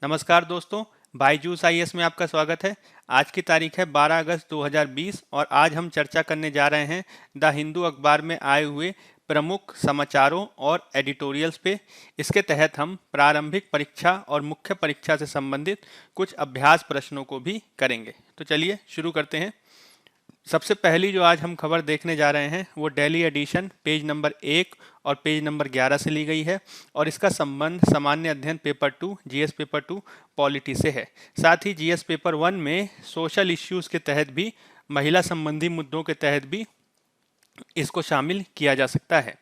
नमस्कार दोस्तों, बायजूस आईएएस में आपका स्वागत है। आज की तारीख है 12 अगस्त 2020 और आज हम चर्चा करने जा रहे हैं द हिंदू अखबार में आए हुए प्रमुख समाचारों और एडिटोरियल्स पे। इसके तहत हम प्रारंभिक परीक्षा और मुख्य परीक्षा से संबंधित कुछ अभ्यास प्रश्नों को भी करेंगे। तो चलिए शुरू करते हैं। सबसे पहली जो आज हम खबर देखने जा रहे हैं वो दिल्ली एडिशन पेज नंबर 1 और पेज नंबर 11 से ली गई है और इसका संबंध सामान्य अध्ययन पेपर 2 जीएस पेपर 2 पॉलिटी से है। साथ ही जीएस पेपर 1 में सोशल इश्यूज के तहत भी, महिला संबंधी मुद्दों के तहत भी इसको शामिल किया जा सकता है।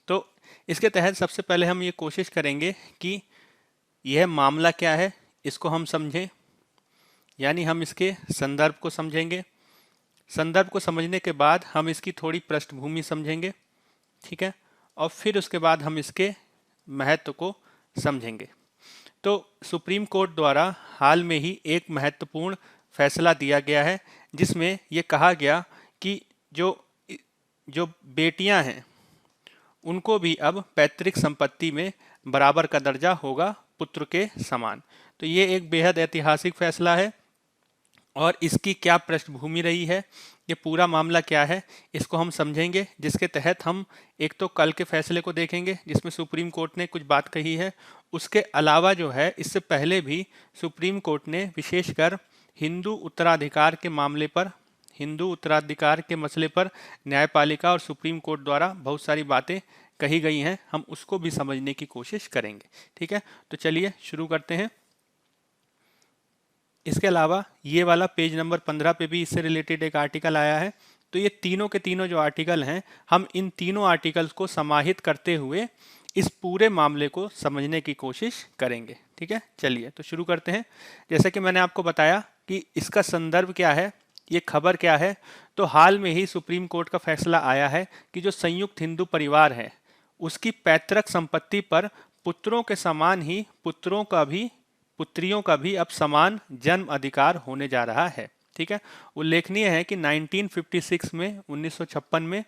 तो इसके तहत सबसे पहले हम ये कोशिश करेंगे कि यह मामला क्या है इसको हम समझें, यानी हम इसके संदर्भ को समझेंगे। संदर्भ को समझने के बाद हम इसकी थोड़ी पृष्ठभूमि समझेंगे, ठीक है, और फिर उसके बाद हम इसके महत्व को समझेंगे। तो सुप्रीम कोर्ट द्वारा हाल में ही एक महत्वपूर्ण फैसला दिया गया है जिसमें यह कहा गया कि जो जो बेटियां हैं उनको भी अब पैतृक संपत्ति में बराबर का दर्जा होगा पुत्र के समान। तो ये एक बेहद ऐतिहासिक फैसला है और इसकी क्या पृष्ठभूमि रही है, ये पूरा मामला क्या है, इसको हम समझेंगे। जिसके तहत हम एक तो कल के फैसले को देखेंगे जिसमें सुप्रीम कोर्ट ने कुछ बात कही है। उसके अलावा जो है इससे पहले भी सुप्रीम कोर्ट ने विशेषकर हिंदू उत्तराधिकार के मामले पर, हिंदू उत्तराधिकार के मसले पर न्यायपालिका और सुप्रीम कोर्ट द्वारा बहुत सारी बातें कही गई हैं, हम उसको भी समझने की कोशिश करेंगे। ठीक है, तो चलिए शुरू करते हैं। इसके अलावा ये वाला पेज नंबर 15 पे भी इससे रिलेटेड एक आर्टिकल आया है। तो ये तीनों के तीनों जो आर्टिकल हैं, हम इन तीनों आर्टिकल्स को समाहित करते हुए इस पूरे मामले को समझने की कोशिश करेंगे। ठीक है, चलिए तो शुरू करते हैं। जैसे कि मैंने आपको बताया कि इसका संदर्भ क्या है, ये खबर क्या है। तो हाल में ही सुप्रीम कोर्ट का फैसला आया है कि जो संयुक्त हिंदू परिवार है उसकी पैतृक संपत्ति पर पुत्रों के समान ही पुत्रियों का भी अब समान जन्म अधिकार होने जा रहा है। ठीक है, उल्लेखनीय है कि 1956 में 1956 में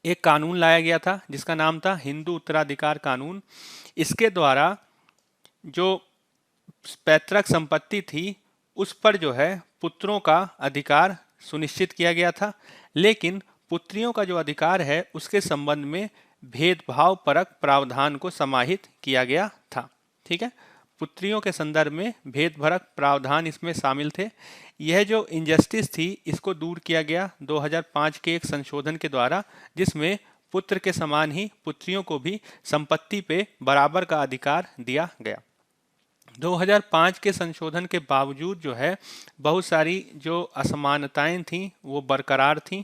एक कानून लाया गया था जिसका नाम था हिंदू उत्तराधिकार कानून। इसके द्वारा जो पैतृक संपत्ति थी उस पर जो है पुत्रों का अधिकार सुनिश्चित किया गया था, लेकिन पुत्रियों का जो अधिकार है उसके संबंध में भेदभाव परक प्रावधान को समाहित किया गया था। ठीक है, पुत्रियों के संदर्भ में भेदभरक प्रावधान इसमें शामिल थे। यह जो इनजस्टिस थी इसको दूर किया गया 2005 के एक संशोधन के द्वारा, जिसमें पुत्र के समान ही पुत्रियों को भी संपत्ति पे बराबर का अधिकार दिया गया। 2005 के संशोधन के बावजूद जो है बहुत सारी जो असमानताएं थीं वो बरकरार थीं।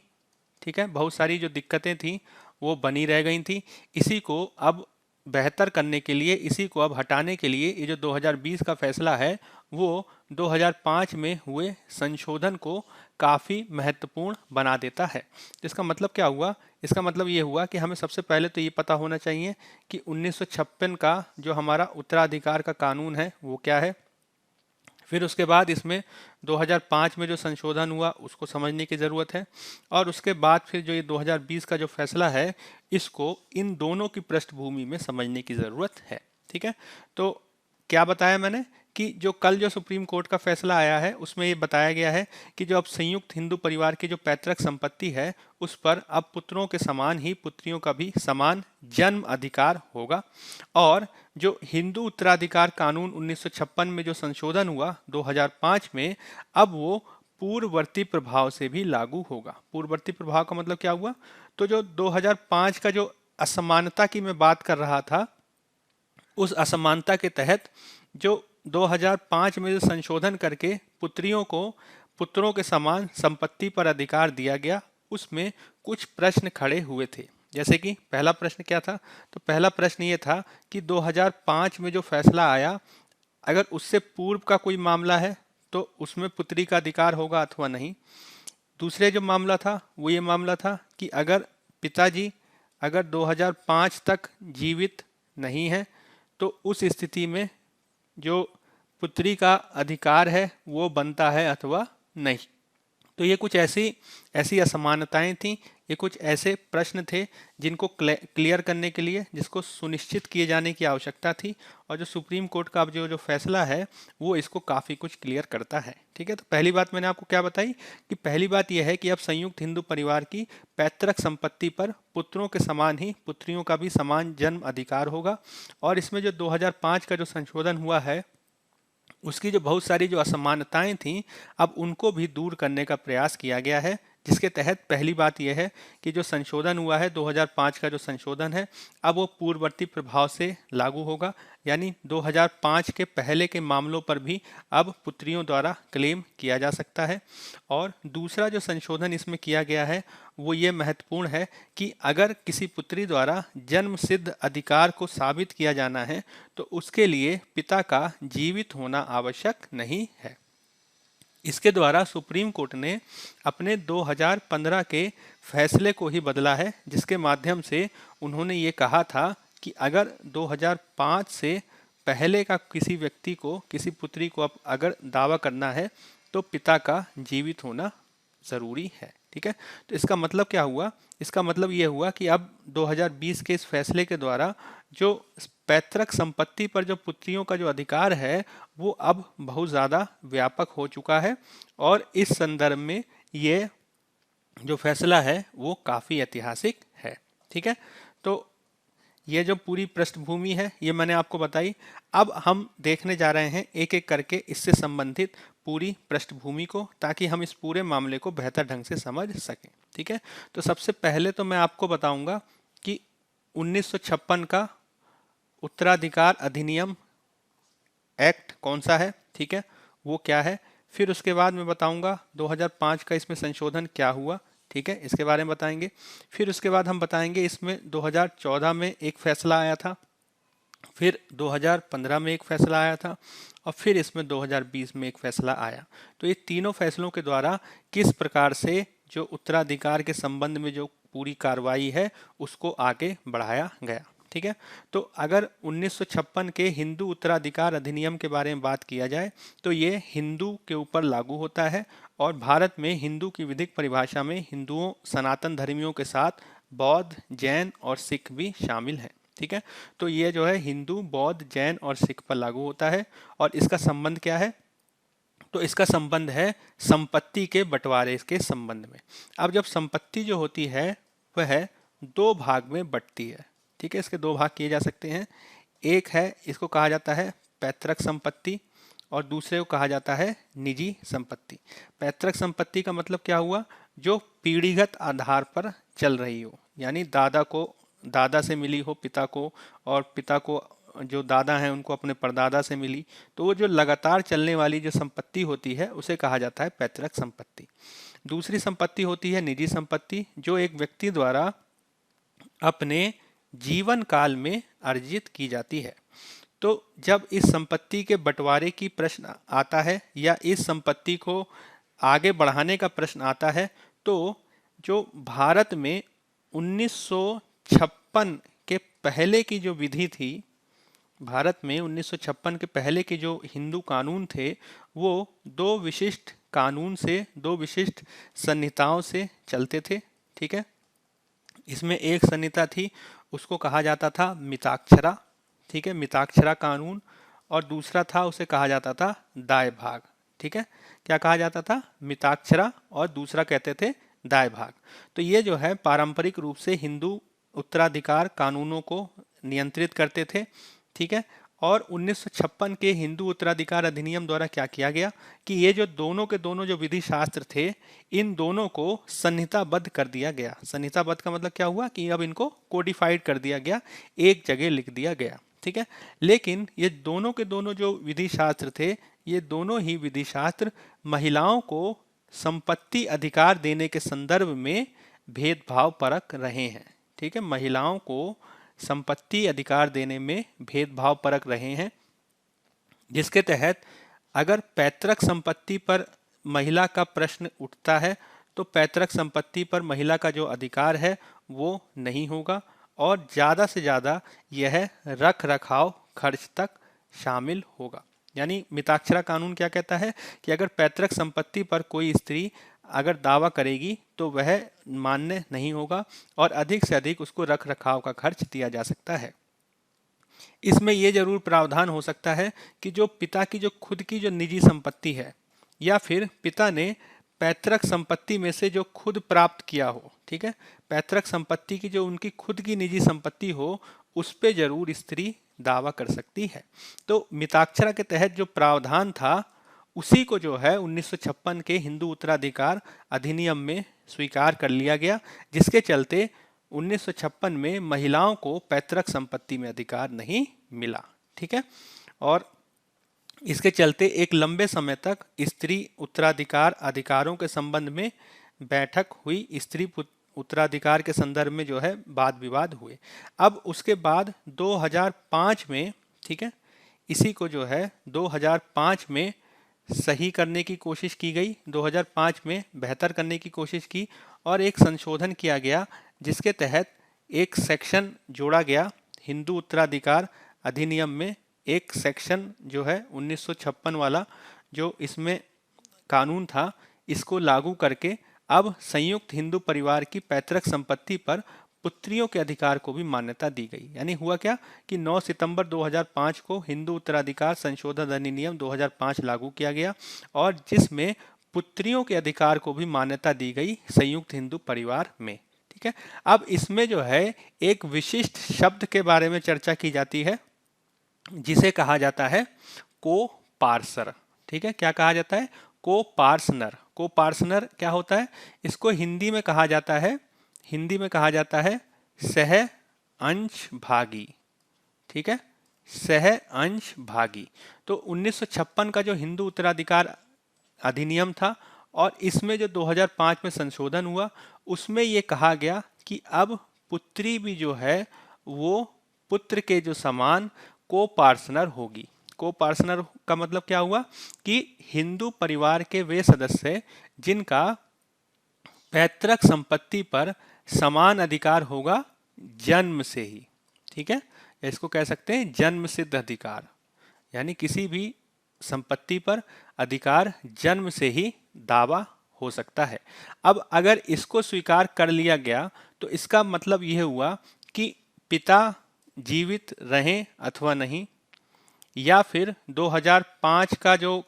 ठीक है, बहुत सारी जो दिक्कतें थीं वो बनी रह गई थी। इसी को अब बेहतर करने के लिए, इसी को अब हटाने के लिए ये जो 2020 का फैसला है वो 2005 में हुए संशोधन को काफ़ी महत्वपूर्ण बना देता है। तो इसका मतलब क्या हुआ? इसका मतलब ये हुआ कि हमें सबसे पहले तो ये पता होना चाहिए कि 1956 का जो हमारा उत्तराधिकार का कानून है वो क्या है। फिर उसके बाद इसमें 2005 में जो संशोधन हुआ उसको समझने की ज़रूरत है, और उसके बाद फिर जो ये 2020 का जो फैसला है इसको इन दोनों की पृष्ठभूमि में समझने की ज़रूरत है। ठीक है, तो क्या बताया मैंने कि जो कल जो सुप्रीम कोर्ट का फैसला आया है उसमें ये बताया गया है कि जो अब संयुक्त हिंदू परिवार की जो पैतृक संपत्ति है उस पर अब पुत्रों के समान ही पुत्रियों का भी समान जन्म अधिकार होगा। और जो हिंदू उत्तराधिकार कानून 1956 में जो संशोधन हुआ 2005 में, अब वो पूर्ववर्ती प्रभाव से भी लागू होगा। पूर्ववर्ती प्रभाव का मतलब क्या हुआ? तो जो 2005 का जो असमानता की मैं बात कर रहा था, उस असमानता के तहत जो 2005 में जो संशोधन करके पुत्रों के समान संपत्ति पर अधिकार दिया गया, उसमें कुछ प्रश्न खड़े हुए थे। जैसे कि पहला प्रश्न क्या था? तो पहला प्रश्न ये था कि 2005 में जो फैसला आया, अगर उससे पूर्व का कोई मामला है तो उसमें पुत्री का अधिकार होगा अथवा नहीं। दूसरे जो मामला था वो ये मामला था कि अगर पिताजी अगर 2005 तक जीवित नहीं है तो उस स्थिति में जो पुत्री का अधिकार है वो बनता है अथवा नहीं। तो ये कुछ ऐसी असमानताएं थीं ये कुछ ऐसे प्रश्न थे जिनको क्लियर करने के लिए, जिसको सुनिश्चित किए जाने की आवश्यकता थी, और जो सुप्रीम कोर्ट का अब जो जो फैसला है वो इसको काफ़ी कुछ क्लियर करता है। ठीक है, तो पहली बात मैंने आपको क्या बताई कि पहली बात यह है कि अब संयुक्त हिंदू परिवार की पैतृक संपत्ति पर पुत्रों के समान ही पुत्रियों का भी समान जन्म अधिकार होगा। और इसमें जो 2005 का जो संशोधन हुआ है उसकी जो बहुत सारी जो असमानताएं थीं अब उनको भी दूर करने का प्रयास किया गया है, जिसके तहत पहली बात यह है कि जो संशोधन हुआ है 2005 का जो संशोधन है अब वो पूर्ववर्ती प्रभाव से लागू होगा, यानी 2005 के पहले के मामलों पर भी अब पुत्रियों द्वारा क्लेम किया जा सकता है। और दूसरा जो संशोधन इसमें किया गया है वो ये महत्वपूर्ण है कि अगर किसी पुत्री द्वारा जन्म सिद्ध अधिकार को साबित किया जाना है तो उसके लिए पिता का जीवित होना आवश्यक नहीं है। इसके द्वारा सुप्रीम कोर्ट ने अपने 2015 के फैसले को ही बदला है, जिसके माध्यम से उन्होंने ये कहा था कि अगर 2005 से पहले का किसी व्यक्ति को, किसी पुत्री को अब अगर दावा करना है तो पिता का जीवित होना ज़रूरी है। ठीक है, तो इसका मतलब क्या हुआ, इसका मतलब ये हुआ कि अब 2020 के इस फैसले के द्वारा जो पैतृक संपत्ति पर जो पुत्रियों का जो अधिकार है वो अब बहुत ज़्यादा व्यापक हो चुका है। और इस संदर्भ में ये जो फैसला है वो काफ़ी ऐतिहासिक है। ठीक है, तो ये जो पूरी पृष्ठभूमि है ये मैंने आपको बताई। अब हम देखने जा रहे हैं एक एक करके इससे संबंधित पूरी पृष्ठभूमि को, ताकि हम इस पूरे मामले को बेहतर ढंग से समझ सकें। ठीक है, तो सबसे पहले तो मैं आपको बताऊंगा कि 1956 का उत्तराधिकार अधिनियम एक्ट कौन सा है, ठीक है, वो क्या है। फिर उसके बाद मैं बताऊंगा 2005 का इसमें संशोधन क्या हुआ, ठीक है, इसके बारे में बताएंगे। फिर उसके बाद हम बताएंगे इसमें 2014 में एक फैसला आया था, फिर 2015 में एक फैसला आया था, और फिर इसमें 2020 में एक फैसला आया। तो ये तीनों फैसलों के द्वारा किस प्रकार से जो उत्तराधिकार के संबंध में जो पूरी कार्रवाई है उसको आगे बढ़ाया गया। ठीक है, तो अगर 1956 के हिंदू उत्तराधिकार अधिनियम के बारे में बात किया जाए तो ये हिंदू के ऊपर लागू होता है, और भारत में हिंदू की विधिक परिभाषा में हिंदुओं, सनातन धर्मियों के साथ बौद्ध, जैन और सिख भी शामिल हैं। ठीक है, तो ये जो है हिंदू, बौद्ध, जैन और सिख पर लागू होता है। और इसका संबंध क्या है, तो इसका संबंध है संपत्ति के बंटवारे के संबंध में। अब जब संपत्ति जो होती है वह दो भाग में बंटती है। ठीक है, इसके दो भाग किए जा सकते हैं। एक है, इसको कहा जाता है पैतृक संपत्ति, और दूसरे को कहा जाता है निजी संपत्ति। पैतृक संपत्ति का मतलब क्या हुआ, जो पीढ़ीगत आधार पर चल रही हो, यानी दादा से मिली हो पिता को, और पिता को जो दादा हैं उनको अपने परदादा से मिली, तो वो जो लगातार चलने वाली जो संपत्ति होती है उसे कहा जाता है पैतृक संपत्ति। दूसरी संपत्ति होती है निजी संपत्ति, जो एक व्यक्ति द्वारा अपने जीवन काल में अर्जित की जाती है। तो जब इस संपत्ति के बंटवारे की प्रश्न आता है या इस संपत्ति को आगे बढ़ाने का प्रश्न आता है, तो जो भारत में 1956 के पहले की जो विधि थी, भारत में 1956 के पहले के जो हिंदू कानून थे वो दो विशिष्ट कानून से, दो विशिष्ट संहिताओं से चलते थे। ठीक है, इसमें एक संहिता थी, उसको कहा जाता था मिताक्षरा। ठीक है, मिताक्षरा कानून। और दूसरा था, उसे कहा जाता था दाय भाग। ठीक है, क्या कहा जाता था, मिताक्षरा, और दूसरा कहते थे दाय भाग। तो ये जो है पारंपरिक रूप से हिंदू उत्तराधिकार कानूनों को नियंत्रित करते थे। ठीक है, और 1956 के हिंदू उत्तराधिकार अधिनियम द्वारा क्या किया गया कि ये जो दोनों के दोनों जो विधि शास्त्र थे, इन दोनों को संहिताबद्ध कर दिया गया। संहिताबद्ध का मतलब क्या हुआ कि अब इनको कोडिफाइड कर दिया गया, एक जगह लिख दिया गया। ठीक है, लेकिन ये दोनों के दोनों जो विधि शास्त्र थे, ये दोनों ही विधि शास्त्र महिलाओं को संपत्ति अधिकार देने के संदर्भ में भेदभाव परक रहे हैं। ठीक है, महिलाओं को संपत्ति अधिकार देने में भेदभाव परक रहे हैं, जिसके तहत अगर पैतृक संपत्ति पर महिला का प्रश्न उठता है तो पैतृक संपत्ति पर महिला का जो अधिकार है वो नहीं होगा, और ज़्यादा से ज़्यादा यह रख रखाव खर्च तक शामिल होगा। यानी मिताक्षरा कानून क्या कहता है कि अगर पैतृक संपत्ति पर कोई स्त्री अगर दावा करेगी तो वह मान्य नहीं होगा और अधिक से अधिक उसको रख रखाव का खर्च दिया जा सकता है। इसमें यह जरूर प्रावधान हो सकता है कि जो पिता की जो खुद की जो निजी संपत्ति है या फिर पिता ने पैतृक संपत्ति में से जो खुद प्राप्त किया हो, ठीक है, पैतृक संपत्ति की जो उनकी खुद की निजी संपत्ति हो उस पे जरूर स्त्री दावा कर सकती है। तो मिताक्षरा के तहत जो प्रावधान था उसी को जो है 1956 के हिंदू उत्तराधिकार अधिनियम में स्वीकार कर लिया गया, जिसके चलते 1956 में महिलाओं को पैतृक संपत्ति में अधिकार नहीं मिला। ठीक है, और इसके चलते एक लंबे समय तक स्त्री उत्तराधिकार अधिकारों के संबंध में बैठक हुई, स्त्री उत्तराधिकार के संदर्भ में जो है वाद विवाद हुए। अब उसके बाद 2005 में, ठीक है, इसी को जो है 2005 में सही करने की कोशिश की गई, 2005 में बेहतर करने की कोशिश की और एक संशोधन किया गया जिसके तहत एक सेक्शन जोड़ा गया हिंदू उत्तराधिकार अधिनियम में। एक सेक्शन जो है 1956 वाला जो इसमें कानून था, इसको लागू करके अब संयुक्त हिंदू परिवार की पैतृक संपत्ति पर पुत्रियों के अधिकार को भी मान्यता दी गई। यानी हुआ क्या कि 9 सितंबर 2005 को हिंदू उत्तराधिकार संशोधन अधिनियम 2005 लागू किया गया और जिसमें पुत्रियों के अधिकार को भी मान्यता दी गई संयुक्त हिंदू परिवार में। ठीक है, अब इसमें जो है एक विशिष्ट शब्द के बारे में चर्चा की जाती है जिसे कहा जाता है को-पार्सर। ठीक है, क्या कहा जाता है? को-पार्सनर। को-पार्सनर क्या होता है? इसको हिंदी में कहा जाता है, हिंदी में कहा जाता है सह अंश भागी। ठीक है, सह अंश भागी। तो 1956 का जो हिंदू उत्तराधिकार अधिनियम था और इसमें जो 2005 में संशोधन हुआ उसमें ये कहा गया कि अब पुत्री भी जो है वो पुत्र के जो समान को-पार्सनर होगी। को-पार्सनर का मतलब क्या हुआ कि हिंदू परिवार के वे सदस्य जिनका पैतृक संपत्ति पर समान अधिकार होगा जन्म से ही। ठीक है, या इसको कह सकते हैं जन्म सिद्ध अधिकार, यानी किसी भी संपत्ति पर अधिकार जन्म से ही दावा हो सकता है। अब अगर इसको स्वीकार कर लिया गया तो इसका मतलब यह हुआ कि पिता जीवित रहें अथवा नहीं, या फिर 2005 का जो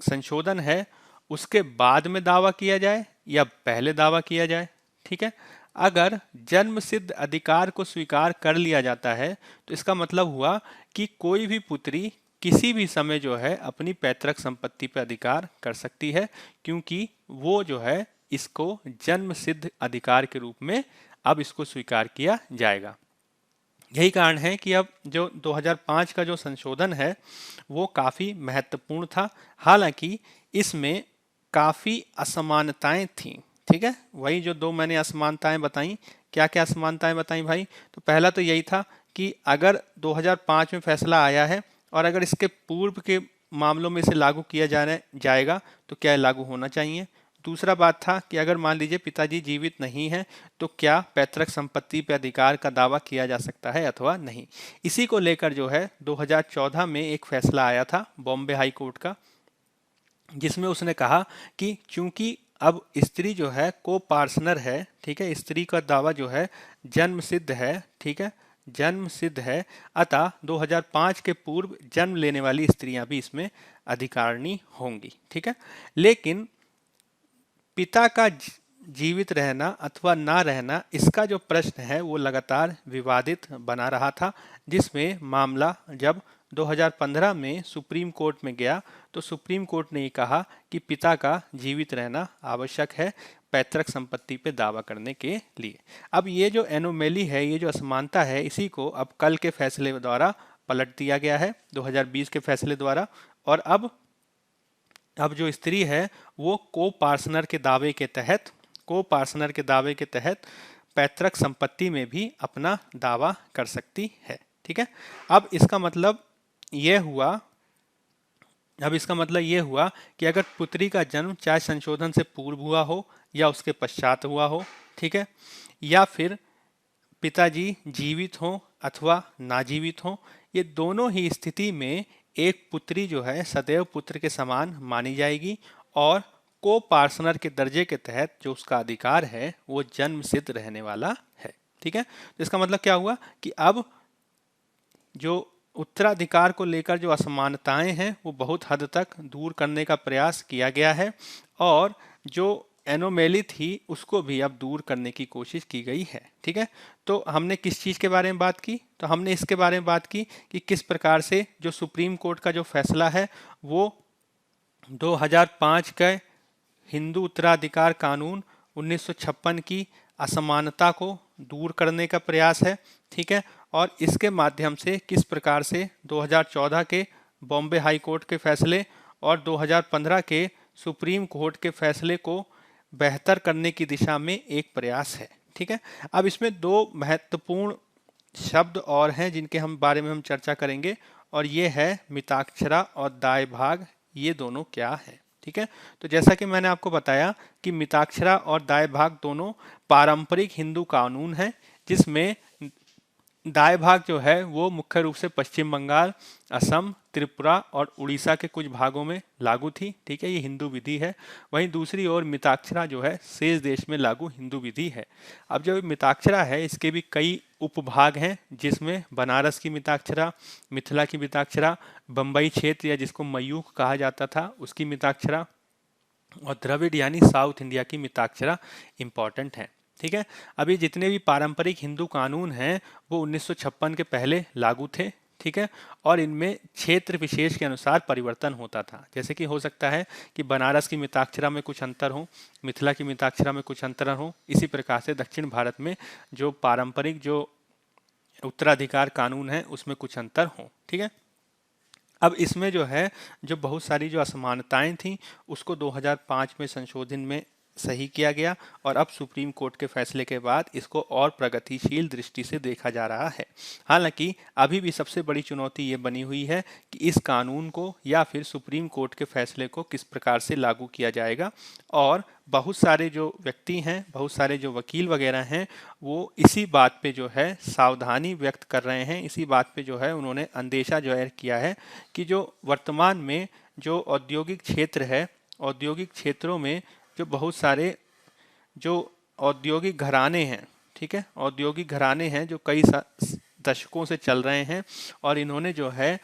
संशोधन है उसके बाद में दावा किया जाए या पहले दावा किया जाए। ठीक है, अगर जन्म सिद्ध अधिकार को स्वीकार कर लिया जाता है तो इसका मतलब हुआ कि कोई भी पुत्री किसी भी समय जो है अपनी पैतृक संपत्ति पर अधिकार कर सकती है, क्योंकि वो जो है इसको जन्म सिद्ध अधिकार के रूप में अब इसको स्वीकार किया जाएगा। यही कारण है कि अब जो 2005 का जो संशोधन है वो काफ़ी महत्वपूर्ण था। हालांकि इसमें काफ़ी असमानताएं थीं। ठीक है, वही जो दो मैंने असमानताएं बताई, क्या क्या असमानताएं बताई भाई? तो पहला तो यही था कि अगर 2005 में फैसला आया है और अगर इसके पूर्व के मामलों में इसे लागू किया जाएगा तो क्या लागू होना चाहिए। दूसरा बात था कि अगर मान लीजिए पिताजी जीवित नहीं हैं तो क्या पैतृक संपत्ति पर अधिकार का दावा किया जा सकता है अथवा नहीं। इसी को लेकर जो है 2014 में एक फैसला आया था बॉम्बे हाई कोर्ट का, जिसमें उसने कहा कि चूंकि अब स्त्री जो है को-पार्सनर है, ठीक है, स्त्री का दावा जो है जन्म सिद्ध है, ठीक है, जन्म सिद्ध है, अतः 2005 के पूर्व जन्म लेने वाली स्त्रियां भी इसमें अधिकारिणी होंगी। ठीक है, लेकिन पिता का जीवित रहना अथवा ना रहना, इसका जो प्रश्न है वो लगातार विवादित बना रहा था, जिसमें मामला जब 2015 में सुप्रीम कोर्ट में गया तो सुप्रीम कोर्ट ने ये कहा कि पिता का जीवित रहना आवश्यक है पैतृक संपत्ति पे दावा करने के लिए। अब ये जो एनोमेली है, ये जो असमानता है, इसी को अब कल के फैसले द्वारा पलट दिया गया है 2020 के फैसले द्वारा, और अब जो स्त्री है वो को-पार्सनर के दावे के तहत पैतृक संपत्ति में भी अपना दावा कर सकती है। ठीक है, अब इसका मतलब यह हुआ कि अगर पुत्री का जन्म चाहे संशोधन से पूर्व हुआ हो या उसके पश्चात हुआ हो, ठीक है, या फिर पिताजी जीवित हों अथवा नाजीवित हों, ये दोनों ही स्थिति में एक पुत्री जो है सदैव पुत्र के समान मानी जाएगी और को पार्सनर के दर्जे के तहत जो उसका अधिकार है वो जन्म सिद्ध रहने वाला है। ठीक है, तो इसका मतलब क्या हुआ कि अब जो उत्तराधिकार को लेकर जो असमानताएं हैं वो बहुत हद तक दूर करने का प्रयास किया गया है और जो एनोमेली थी उसको भी अब दूर करने की कोशिश की गई है। ठीक है, तो हमने किस चीज़ के बारे में बात की, तो हमने इसके बारे में बात की कि किस प्रकार से जो सुप्रीम कोर्ट का जो फैसला है वो 2005 के हिंदू उत्तराधिकार कानून 1956 की असमानता को दूर करने का प्रयास है। ठीक है, और इसके माध्यम से किस प्रकार से 2014 के बॉम्बे हाई कोर्ट के फैसले और 2015 के सुप्रीम कोर्ट के फैसले को बेहतर करने की दिशा में एक प्रयास है। ठीक है, अब इसमें दो महत्वपूर्ण शब्द और हैं जिनके हम बारे में हम चर्चा करेंगे और ये है मिताक्षरा और दाय भाग, ये दोनों क्या है। ठीक है, तो जैसा कि मैंने आपको बताया कि मिताक्षरा और दाय भाग दोनों पारंपरिक हिंदू कानून हैं जिसमें दाय भाग जो है वो मुख्य रूप से पश्चिम बंगाल, असम, त्रिपुरा और उड़ीसा के कुछ भागों में लागू थी। ठीक है, ये हिंदू विधि है। वहीं दूसरी ओर मिताक्षरा जो है शेष देश में लागू हिंदू विधि है। अब जो मिताक्षरा है इसके भी कई उपभाग हैं जिसमें बनारस की मिताक्षरा, मिथिला की मिताक्षरा, बम्बई क्षेत्र या जिसको मयूख कहा जाता था उसकी मिताक्षरा और द्रविड़ यानी साउथ इंडिया की मिताक्षरा इंपॉर्टेंट है। ठीक है, अभी जितने भी पारंपरिक हिंदू कानून हैं वो 1956 के पहले लागू थे। ठीक है, और इनमें क्षेत्र विशेष के अनुसार परिवर्तन होता था। जैसे कि हो सकता है कि बनारस की मिताक्षरा में कुछ अंतर हो, मिथिला की मिताक्षरा में कुछ अंतर हो, इसी प्रकार से दक्षिण भारत में जो पारंपरिक जो उत्तराधिकार कानून है उसमें कुछ अंतर हो। ठीक है, अब इसमें जो है जो बहुत सारी जो असमानताएं थीं उसको 2005 में संशोधन में सही किया गया और अब सुप्रीम कोर्ट के फैसले के बाद इसको और प्रगतिशील दृष्टि से देखा जा रहा है। हालांकि अभी भी सबसे बड़ी चुनौती ये बनी हुई है कि इस कानून को या फिर सुप्रीम कोर्ट के फैसले को किस प्रकार से लागू किया जाएगा और बहुत सारे जो व्यक्ति हैं, बहुत सारे जो वकील वगैरह हैं वो इसी बात पे जो है सावधानी व्यक्त कर रहे हैं, इसी बात पे जो है उन्होंने अंदेशा जाहिर किया है कि जो वर्तमान में जो औद्योगिक क्षेत्र है, औद्योगिक क्षेत्रों में जो बहुत सारे जो औद्योगिक घराने हैं, ठीक है, औद्योगिक घराने हैं जो कई दशकों से चल रहे हैं और इन्होंने जो है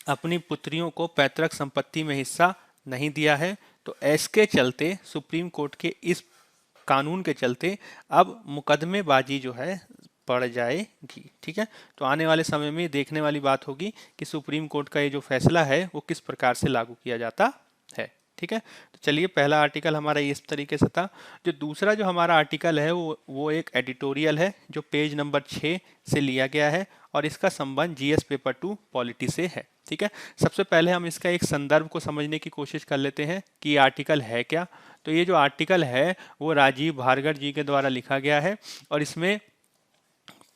अपनी पुत्रियों को पैतृक संपत्ति में हिस्सा नहीं दिया है, तो इसके चलते सुप्रीम कोर्ट के इस कानून के चलते अब मुकदमेबाजी जो है बढ़ जाएगी। ठीक है, तो आने वाले समय में देखने वाली बात होगी कि सुप्रीम कोर्ट का ये जो फैसला है वो किस प्रकार से लागू किया जाता है। ठीक है, तो चलिए पहला आर्टिकल हमारा इस तरीके से था। जो दूसरा जो हमारा आर्टिकल है वो एक एडिटोरियल है जो पेज नंबर 6 से लिया गया है और इसका संबंध जीएस पेपर 2 पॉलिटी से है। ठीक है, सबसे पहले हम इसका एक संदर्भ को समझने की कोशिश कर लेते हैं कि ये आर्टिकल है क्या। तो ये जो आर्टिकल है वो राजीव भार्गव जी के द्वारा लिखा गया है और इसमें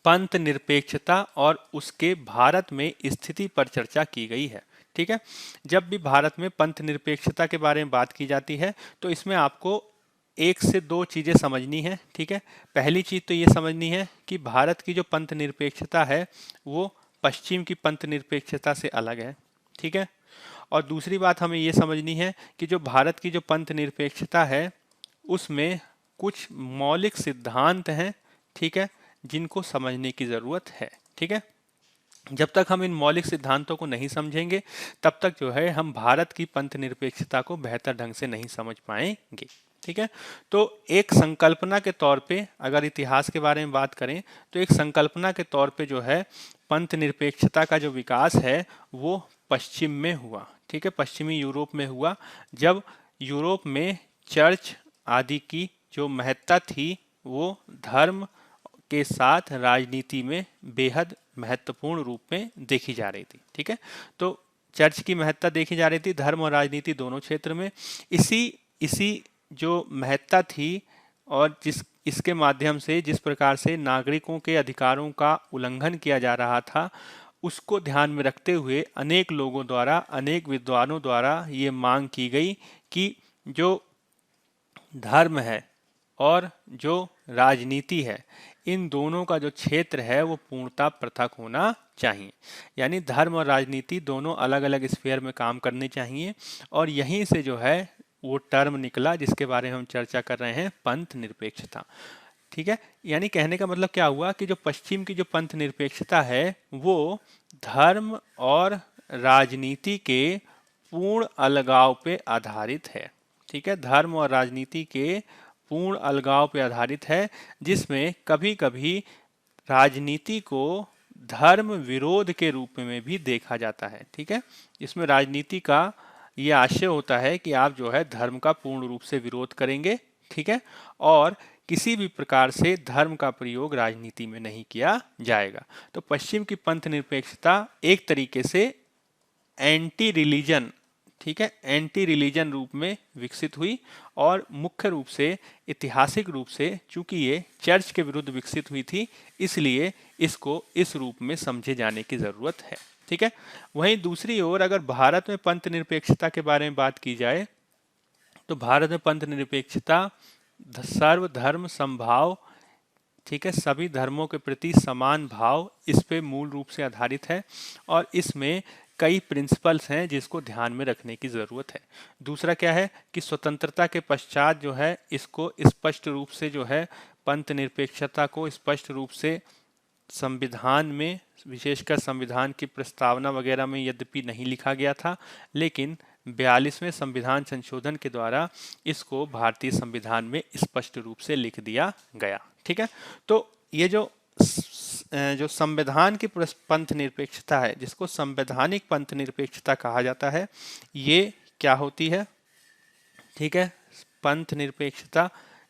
पंथ निरपेक्षता और उसके भारत में स्थिति पर चर्चा की गई है। ठीक है, जब भी भारत में पंथ निरपेक्षता के बारे में बात की जाती है तो इसमें आपको एक से दो चीज़ें समझनी है। ठीक है, पहली चीज़ तो ये समझनी है कि भारत की जो पंथ निरपेक्षता है वो पश्चिम की पंथ निरपेक्षता से अलग है। ठीक है, और दूसरी बात हमें ये समझनी है कि जो भारत की जो पंथ निरपेक्षता है उसमें कुछ मौलिक सिद्धांत हैं, ठीक है, जिनको समझने की ज़रूरत है। ठीक है, जब तक हम इन मौलिक सिद्धांतों को नहीं समझेंगे तब तक जो है हम भारत की पंथ निरपेक्षता को बेहतर ढंग से नहीं समझ पाएंगे। ठीक है, तो एक संकल्पना के तौर पे अगर इतिहास के बारे में बात करें तो एक संकल्पना के तौर पे जो है पंथ निरपेक्षता का जो विकास है वो पश्चिम में हुआ। ठीक है, पश्चिमी यूरोप में हुआ जब यूरोप में चर्च आदि की जो महत्ता थी वो धर्म के साथ राजनीति में बेहद महत्वपूर्ण रूप में देखी जा रही थी। ठीक है, तो चर्च की महत्ता देखी जा रही थी धर्म और राजनीति दोनों क्षेत्र में। इसी जो महत्ता थी और इसके माध्यम से जिस प्रकार से नागरिकों के अधिकारों का उल्लंघन किया जा रहा था उसको ध्यान में रखते हुए अनेक लोगों द्वारा, अनेक विद्वानों द्वारा ये मांग की गई कि जो धर्म है और जो राजनीति है इन दोनों का जो क्षेत्र है वो पूर्णतः पृथक होना चाहिए। यानी धर्म और राजनीति दोनों अलग अलग स्फीयर में काम करने चाहिए और यहीं से जो है वो टर्म निकला जिसके बारे में हम चर्चा कर रहे हैं, पंथ निरपेक्षता। ठीक है, यानी कहने का मतलब क्या हुआ कि जो पश्चिम की जो पंथ निरपेक्षता है वो धर्म और राजनीति के पूर्ण अलगाव पे आधारित है। ठीक है, धर्म और राजनीति के पूर्ण अलगाव पे आधारित है, जिसमें कभी कभी राजनीति को धर्म विरोध के रूप में भी देखा जाता है। ठीक है, इसमें राजनीति का ये आशय होता है कि आप जो है धर्म का पूर्ण रूप से विरोध करेंगे। ठीक है, और किसी भी प्रकार से धर्म का प्रयोग राजनीति में नहीं किया जाएगा। तो पश्चिम की पंथ निरपेक्षता एक तरीके से एंटी रिलीजन, ठीक है, एंटी रिलीजन रूप में विकसित हुई, और मुख्य रूप से ऐतिहासिक रूप से चूंकि ये चर्च के विरुद्ध विकसित हुई थी, इसलिए इसको इस रूप में समझे जाने की जरूरत है। ठीक है, वहीं दूसरी ओर अगर भारत में पंथ निरपेक्षता के बारे में बात की जाए तो भारत में पंथ निरपेक्षता सर्वधर्म समभाव, ठीक है, सभी धर्मों के प्रति समान भाव, इस पे मूल रूप से आधारित है, और इसमें कई प्रिंसिपल्स हैं जिसको ध्यान में रखने की ज़रूरत है। दूसरा क्या है कि स्वतंत्रता के पश्चात जो है इसको स्पष्ट रूप से जो है पंथ निरपेक्षता को स्पष्ट रूप से संविधान में, विशेषकर संविधान की प्रस्तावना वगैरह में यद्यपि नहीं लिखा गया था, लेकिन 42वें संविधान संशोधन के द्वारा इसको भारतीय संविधान में स्पष्ट रूप से लिख दिया गया। ठीक है, तो ये जो संविधान की पंथ निरपेक्षता है, जिसको संवैधानिक पंथ निरपेक्षता कहा जाता है, ये क्या होती है? ठीक है, पंथ निरपेक्षता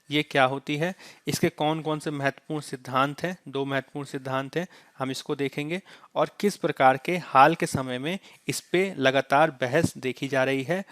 ये क्या होती है, इसके कौन कौन से महत्वपूर्ण सिद्धांत हैं? दो महत्वपूर्ण सिद्धांत हैं, हम इसको देखेंगे, और किस प्रकार के हाल के समय में इस पे लगातार बहस देखी जा रही है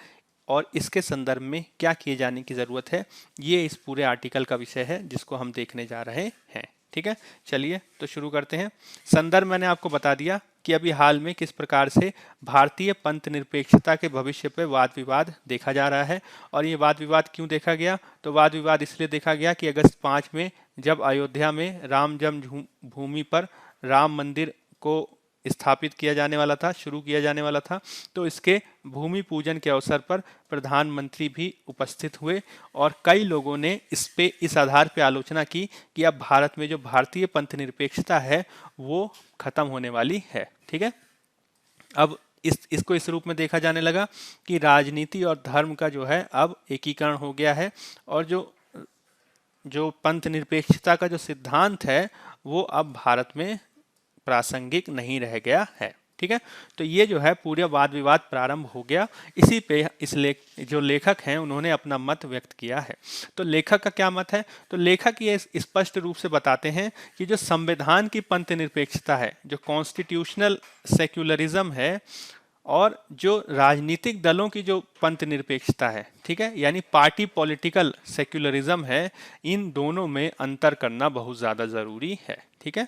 और इसके संदर्भ में क्या किए जाने की ज़रूरत है, ये इस पूरे आर्टिकल का विषय है जिसको हम देखने जा रहे हैं। ठीक है, चलिए तो शुरू करते हैं। संदर्भ मैंने आपको बता दिया कि अभी हाल में किस प्रकार से भारतीय पंथ निरपेक्षता के भविष्य पर वाद विवाद देखा जा रहा है, और ये वाद विवाद क्यों देखा गया? तो वाद विवाद इसलिए देखा गया कि अगस्त 5 में जब अयोध्या में राम जन्म भूमि पर राम मंदिर को स्थापित किया जाने वाला था, शुरू किया जाने वाला था, तो इसके भूमि पूजन के अवसर पर प्रधानमंत्री भी उपस्थित हुए, और कई लोगों ने इस आधार पर आलोचना की कि अब भारत में जो भारतीय पंथ निरपेक्षता है वो खत्म होने वाली है। ठीक है, अब इसको इस रूप में देखा जाने लगा कि राजनीति और धर्म का जो है अब एकीकरण हो गया है, और जो पंथ निरपेक्षता का जो सिद्धांत है वो अब भारत में प्रासंगिक नहीं रह गया है। ठीक है, तो ये जो है पूरा वाद विवाद प्रारंभ हो गया। इसी पे जो लेखक हैं उन्होंने अपना मत व्यक्त किया है। तो लेखक का क्या मत है? तो लेखक ये स्पष्ट रूप से बताते हैं कि जो संविधान की पंथ निरपेक्षता है, जो कॉन्स्टिट्यूशनल सेक्युलरिज्म है, और जो राजनीतिक दलों की जो पंथ निरपेक्षता है, ठीक है, यानी पार्टी पॉलिटिकल सेक्युलरिज्म है, इन दोनों में अंतर करना बहुत ज़्यादा ज़रूरी है। ठीक है,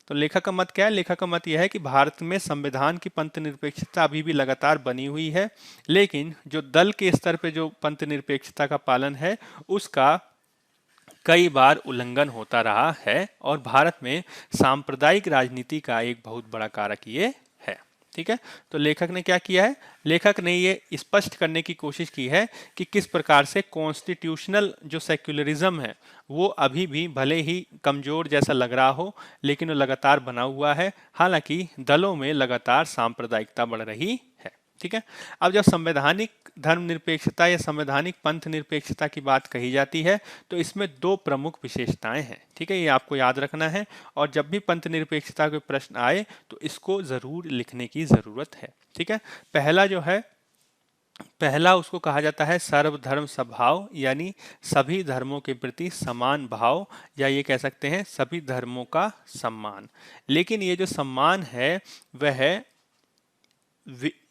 तो लेखक का मत क्या है? लेखक का मत यह है कि भारत में संविधान की पंथ निरपेक्षता अभी भी लगातार बनी हुई है, लेकिन जो दल के स्तर पे जो पंथ निरपेक्षता का पालन है उसका कई बार उल्लंघन होता रहा है, और भारत में सांप्रदायिक राजनीति का एक बहुत बड़ा कारक ये है। ठीक है, तो लेखक ने क्या किया है? लेखक ने ये स्पष्ट करने की कोशिश की है कि किस प्रकार से कॉन्स्टिट्यूशनल जो सेक्युलरिज्म है वो अभी भी भले ही कमजोर जैसा लग रहा हो, लेकिन वो लगातार बना हुआ है, हालांकि दलों में लगातार सांप्रदायिकता बढ़ रही है। ठीक है, अब जब संवैधानिक धर्मनिरपेक्षता या संवैधानिक पंथ निरपेक्षता की बात कही जाती है तो इसमें दो प्रमुख विशेषताएं हैं। ठीक है, ये आपको याद रखना है, और जब भी पंथ निरपेक्षता के प्रश्न आए तो इसको जरूर लिखने की जरूरत है। ठीक है, पहला उसको कहा जाता है सर्वधर्म समभाव, यानी सभी धर्मों के प्रति समान भाव, या ये कह सकते हैं सभी धर्मों का सम्मान। लेकिन ये जो सम्मान है वह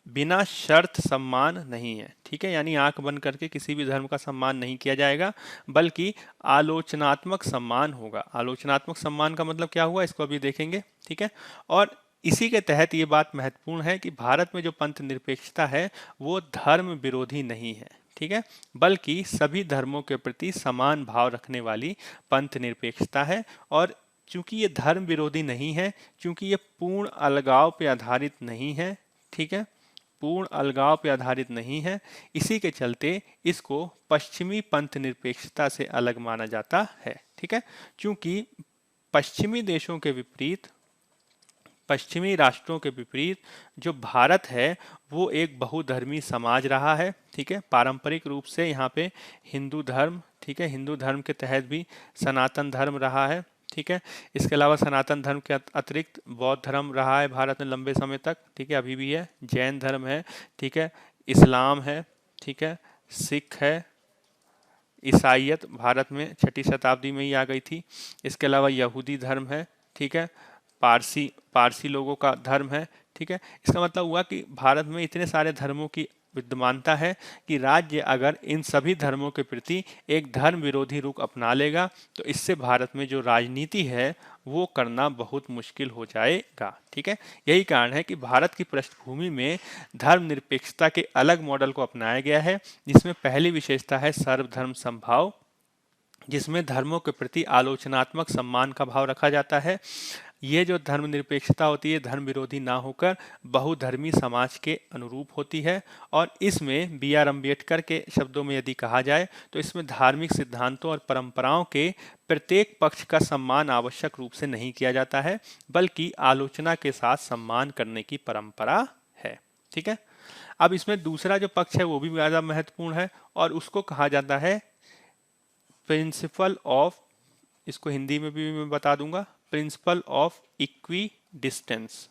बिना शर्त सम्मान नहीं है। ठीक है, यानी आंख बंद करके किसी भी धर्म का सम्मान नहीं किया जाएगा, बल्कि आलोचनात्मक सम्मान होगा। आलोचनात्मक सम्मान का मतलब क्या हुआ, इसको अभी देखेंगे। ठीक है, और इसी के तहत ये बात महत्वपूर्ण है कि भारत में जो पंथ निरपेक्षता है वो धर्म विरोधी नहीं है। ठीक है, बल्कि सभी धर्मों के प्रति समान भाव रखने वाली पंथ निरपेक्षता है, और चूंकि ये धर्म विरोधी नहीं है, चूंकि ये पूर्ण अलगाव पे आधारित नहीं है, ठीक है, पूर्ण अलगाव पे आधारित नहीं है। इसी के चलते इसको पश्चिमी पंथ निरपेक्षता से अलग माना जाता है। ठीक है, क्योंकि पश्चिमी देशों के विपरीत, पश्चिमी राष्ट्रों के विपरीत जो भारत है वो एक बहुधर्मी समाज रहा है। ठीक है, पारंपरिक रूप से यहाँ पे हिंदू धर्म, ठीक है, हिंदू धर्म के तहत भी सनातन धर्म रहा है। ठीक है, इसके अलावा सनातन धर्म के अतिरिक्त बौद्ध धर्म रहा है भारत में लंबे समय तक। ठीक है, अभी भी है। जैन धर्म है। ठीक है, इस्लाम है। ठीक है, सिख है। ईसाईयत भारत में 6ठी शताब्दी में ही आ गई थी। इसके अलावा यहूदी धर्म है। ठीक है, पारसी लोगों का धर्म है। ठीक है, इसका मतलब हुआ कि भारत में इतने सारे धर्मों की विद्यमानता है कि राज्य अगर इन सभी धर्मों के प्रति एक धर्म विरोधी रुख अपना लेगा तो इससे भारत में जो राजनीति है वो करना बहुत मुश्किल हो जाएगा। ठीक है, यही कारण है कि भारत की पृष्ठभूमि में धर्मनिरपेक्षता के अलग मॉडल को अपनाया गया है, जिसमें पहली विशेषता है सर्वधर्म समभाव, जिसमें धर्मों के प्रति आलोचनात्मक सम्मान का भाव रखा जाता है। ये जो धर्मनिरपेक्षता होती है धर्म विरोधी ना होकर बहुधर्मी समाज के अनुरूप होती है। और इसमें B.R. अम्बेडकर के शब्दों में यदि कहा जाए तो इसमें धार्मिक सिद्धांतों और परंपराओं के प्रत्येक पक्ष का सम्मान आवश्यक रूप से नहीं किया जाता है, बल्कि आलोचना के साथ सम्मान करने की परंपरा है। ठीक है, अब इसमें दूसरा जो पक्ष है वो भी ज़्यादा महत्वपूर्ण है और उसको कहा जाता है प्रिंसिपल ऑफ, इसको हिंदी में भी मैं बता दूंगा, प्रिंसिपल ऑफ इक्वी डिस्टेंस।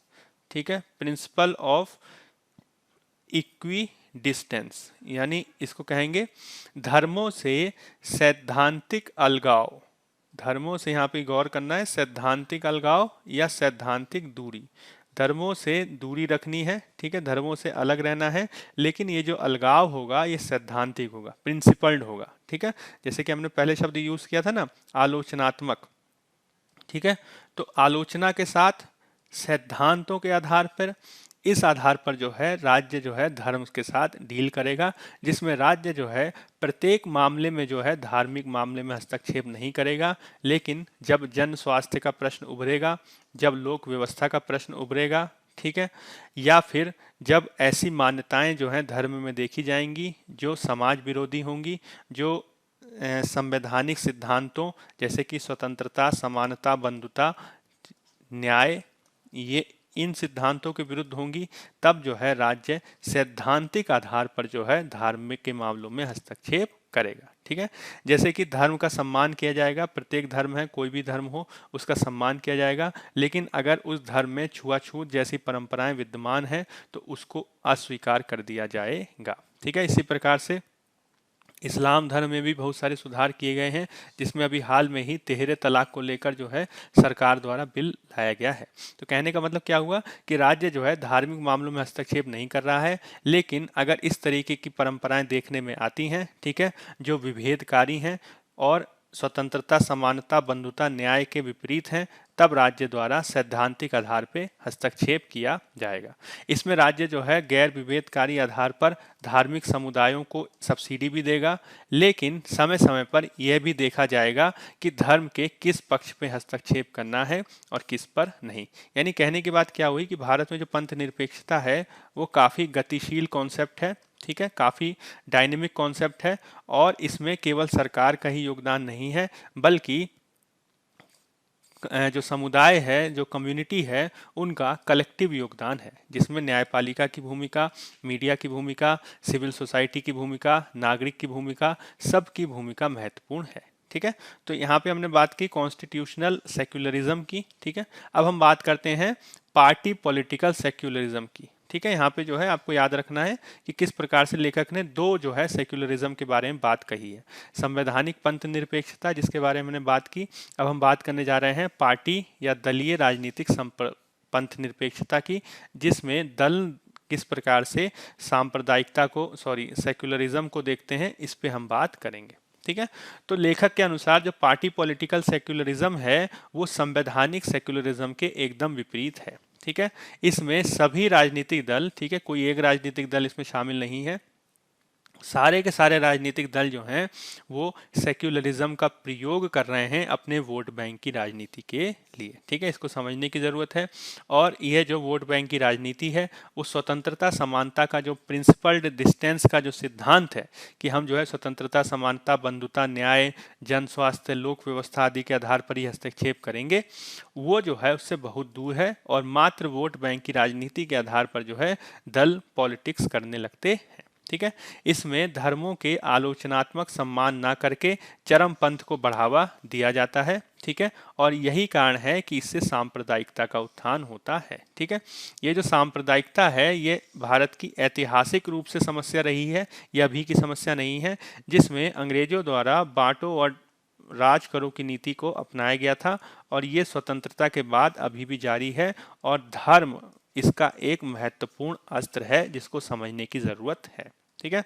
ठीक है, प्रिंसिपल ऑफ इक्वी डिस्टेंस, यानी इसको कहेंगे धर्मों से सैद्धांतिक अलगाव। धर्मों से यहाँ पे गौर करना है, सैद्धांतिक अलगाव या सैद्धांतिक दूरी। धर्मों से दूरी रखनी है। ठीक है, धर्मों से अलग रहना है, लेकिन ये जो अलगाव होगा ये सैद्धांतिक होगा, प्रिंसिपल्ड होगा। ठीक है, जैसे कि हमने पहले शब्द यूज किया था ना, आलोचनात्मक। ठीक है, तो आलोचना के साथ सिद्धांतों के आधार पर, इस आधार पर जो है राज्य जो है धर्म के साथ डील करेगा, जिसमें राज्य जो है प्रत्येक मामले में जो है धार्मिक मामले में हस्तक्षेप नहीं करेगा, लेकिन जब जन स्वास्थ्य का प्रश्न उभरेगा, जब लोक व्यवस्था का प्रश्न उभरेगा, ठीक है, या फिर जब ऐसी मान्यताएं जो हैं धर्म में देखी जाएंगी जो समाज विरोधी होंगी, जो संवैधानिक सिद्धांतों जैसे कि स्वतंत्रता, समानता, बंधुता, न्याय, ये इन सिद्धांतों के विरुद्ध होंगी, तब जो है राज्य सैद्धांतिक आधार पर जो है धार्मिक के मामलों में हस्तक्षेप करेगा। ठीक है, जैसे कि धर्म का सम्मान किया जाएगा, प्रत्येक धर्म है, कोई भी धर्म हो उसका सम्मान किया जाएगा, लेकिन अगर उस धर्म में छुआछूत जैसी परंपराएं विद्यमान हैं तो उसको अस्वीकार कर दिया जाएगा। ठीक है, इसी प्रकार से इस्लाम धर्म में भी बहुत सारे सुधार किए गए हैं, जिसमें अभी हाल में ही तिहरे तलाक को लेकर जो है सरकार द्वारा बिल लाया गया है। तो कहने का मतलब क्या हुआ कि राज्य जो है धार्मिक मामलों में हस्तक्षेप नहीं कर रहा है, लेकिन अगर इस तरीके की परंपराएं देखने में आती हैं, ठीक है, जो विभेदकारी हैं और स्वतंत्रता, समानता, बंधुता, न्याय के विपरीत हैं, तब राज्य द्वारा सैद्धांतिक आधार पर हस्तक्षेप किया जाएगा। इसमें राज्य जो है गैर विभेदकारी आधार पर धार्मिक समुदायों को सब्सिडी भी देगा, लेकिन समय समय पर यह भी देखा जाएगा कि धर्म के किस पक्ष पे हस्तक्षेप करना है और किस पर नहीं। यानी कहने की बात क्या हुई कि भारत में जो पंथ निरपेक्षता है वो काफ़ी गतिशील कॉन्सेप्ट है। ठीक है, काफ़ी डायनेमिक कॉन्सेप्ट है और इसमें केवल सरकार का ही योगदान नहीं है, बल्कि जो समुदाय है, जो कम्युनिटी है, उनका कलेक्टिव योगदान है, जिसमें न्यायपालिका की भूमिका, मीडिया की भूमिका, सिविल सोसाइटी की भूमिका, नागरिक की भूमिका, सबकी भूमिका महत्वपूर्ण है। ठीक है, तो यहाँ पे हमने बात की कॉन्स्टिट्यूशनल सेक्युलरिज्म की। ठीक है, अब हम बात करते हैं पार्टी पॉलिटिकल सेक्युलरिज्म की। ठीक है, यहाँ पे जो है आपको याद रखना है कि किस प्रकार से लेखक ने दो जो है सेक्युलरिज्म के बारे में बात कही है। संवैधानिक पंथ निरपेक्षता जिसके बारे में हमने बात की, अब हम बात करने जा रहे हैं पार्टी या दलीय राजनीतिक पंथ निरपेक्षता की, जिसमें दल किस प्रकार से सांप्रदायिकता को, सेक्युलरिज्म को देखते हैं, इस पे हम बात करेंगे। ठीक है, तो लेखक के अनुसार जो पार्टी पॉलिटिकल सेक्युलरिज्म है वो संवैधानिक सेक्युलरिज्म के एकदम विपरीत है। ठीक है, इसमें सभी राजनीतिक दल, ठीक है, कोई एक राजनीतिक दल इसमें शामिल नहीं है, सारे के सारे राजनीतिक दल जो हैं वो सेक्युलरिज्म का प्रयोग कर रहे हैं अपने वोट बैंक की राजनीति के लिए। ठीक है, इसको समझने की ज़रूरत है। और यह जो वोट बैंक की राजनीति है वो स्वतंत्रता समानता का जो प्रिंसिपल्ड डिस्टेंस का जो सिद्धांत है कि हम जो है स्वतंत्रता समानता बंधुता न्याय जन स्वास्थ्य लोक व्यवस्था आदि के आधार पर ही हस्तक्षेप करेंगे, वो जो है उससे बहुत दूर है और मात्र वोट बैंक की राजनीति के आधार पर जो है दल पॉलिटिक्स करने लगते हैं। ठीक है, इसमें धर्मों के आलोचनात्मक सम्मान ना करके चरमपंथ को बढ़ावा दिया जाता है। ठीक है, और यही कारण है कि इससे सांप्रदायिकता का उत्थान होता है। ठीक है, ये जो सांप्रदायिकता है ये भारत की ऐतिहासिक रूप से समस्या रही है, यह अभी की समस्या नहीं है, जिसमें अंग्रेजों द्वारा बांटो और राज करो की नीति को अपनाया गया था और ये स्वतंत्रता के बाद अभी भी जारी है और धर्म इसका एक महत्वपूर्ण अस्त्र है जिसको समझने की जरूरत है। ठीक है,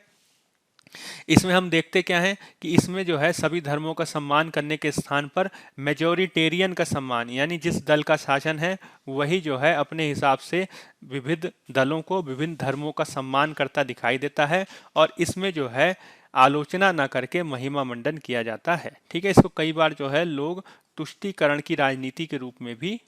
इसमें हम देखते क्या है कि इसमें जो है सभी धर्मों का सम्मान करने के स्थान पर मेजोरिटेरियन का सम्मान, यानी जिस दल का शासन है वही जो है अपने हिसाब से विविध दलों को विभिन्न धर्मों का सम्मान करता दिखाई देता है और इसमें जो है आलोचना ना करके महिमा मंडन किया जाता है। ठीक है, इसको कई बार जो है लोग तुष्टीकरण की राजनीति के रूप में भी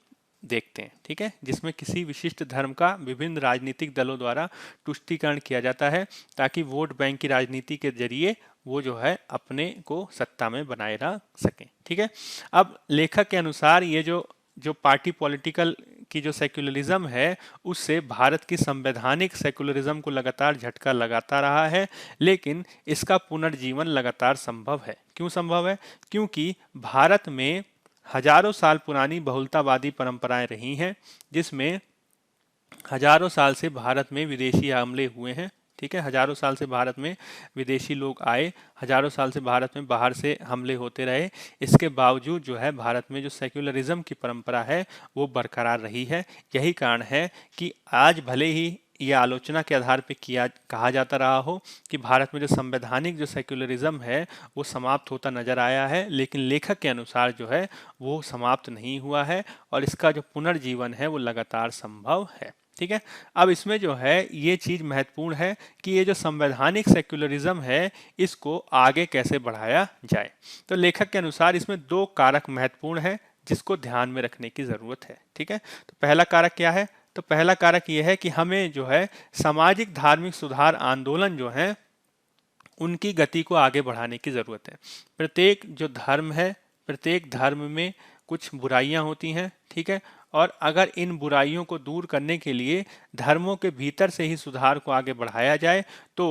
देखते हैं। ठीक है, जिसमें किसी विशिष्ट धर्म का विभिन्न राजनीतिक दलों द्वारा तुष्टीकरण किया जाता है ताकि वोट बैंक की राजनीति के जरिए वो जो है अपने को सत्ता में बनाए रख सकें। ठीक है, अब लेखक के अनुसार ये जो जो पार्टी पॉलिटिकल की जो सेक्युलरिज्म है उससे भारत की संवैधानिक सेक्युलरिज्म को लगातार झटका लगाता रहा है, लेकिन इसका पुनर्जीवन लगातार संभव है। क्यों संभव है? क्योंकि भारत में हजारों साल पुरानी बहुलतावादी परंपराएं रही हैं जिसमें हजारों साल से भारत में विदेशी हमले हुए हैं। ठीक है, हजारों साल से भारत में विदेशी लोग आए, हजारों साल से भारत में बाहर से हमले होते रहे, इसके बावजूद जो है भारत में जो सेक्युलरिज्म की परंपरा है वो बरकरार रही है। यही कारण है कि आज भले ही ये आलोचना के आधार पे किया कहा जाता रहा हो कि भारत में जो संवैधानिक जो सेक्युलरिज्म है वो समाप्त होता नजर आया है, लेकिन लेखक के अनुसार जो है वो समाप्त नहीं हुआ है और इसका जो पुनर्जीवन है वो लगातार संभव है। ठीक है, अब इसमें जो है ये चीज महत्वपूर्ण है कि ये जो संवैधानिक सेक्युलरिज्म है इसको आगे कैसे बढ़ाया जाए। तो लेखक के अनुसार इसमें दो कारक महत्वपूर्ण है जिसको ध्यान में रखने की जरूरत है। ठीक है, तो पहला कारक क्या है? तो पहला कारक यह है कि हमें जो है सामाजिक धार्मिक सुधार आंदोलन जो है उनकी गति को आगे बढ़ाने की जरूरत है। प्रत्येक जो धर्म है, प्रत्येक धर्म में कुछ बुराइयां होती हैं। ठीक है, और अगर इन बुराइयों को दूर करने के लिए धर्मों के भीतर से ही सुधार को आगे बढ़ाया जाए तो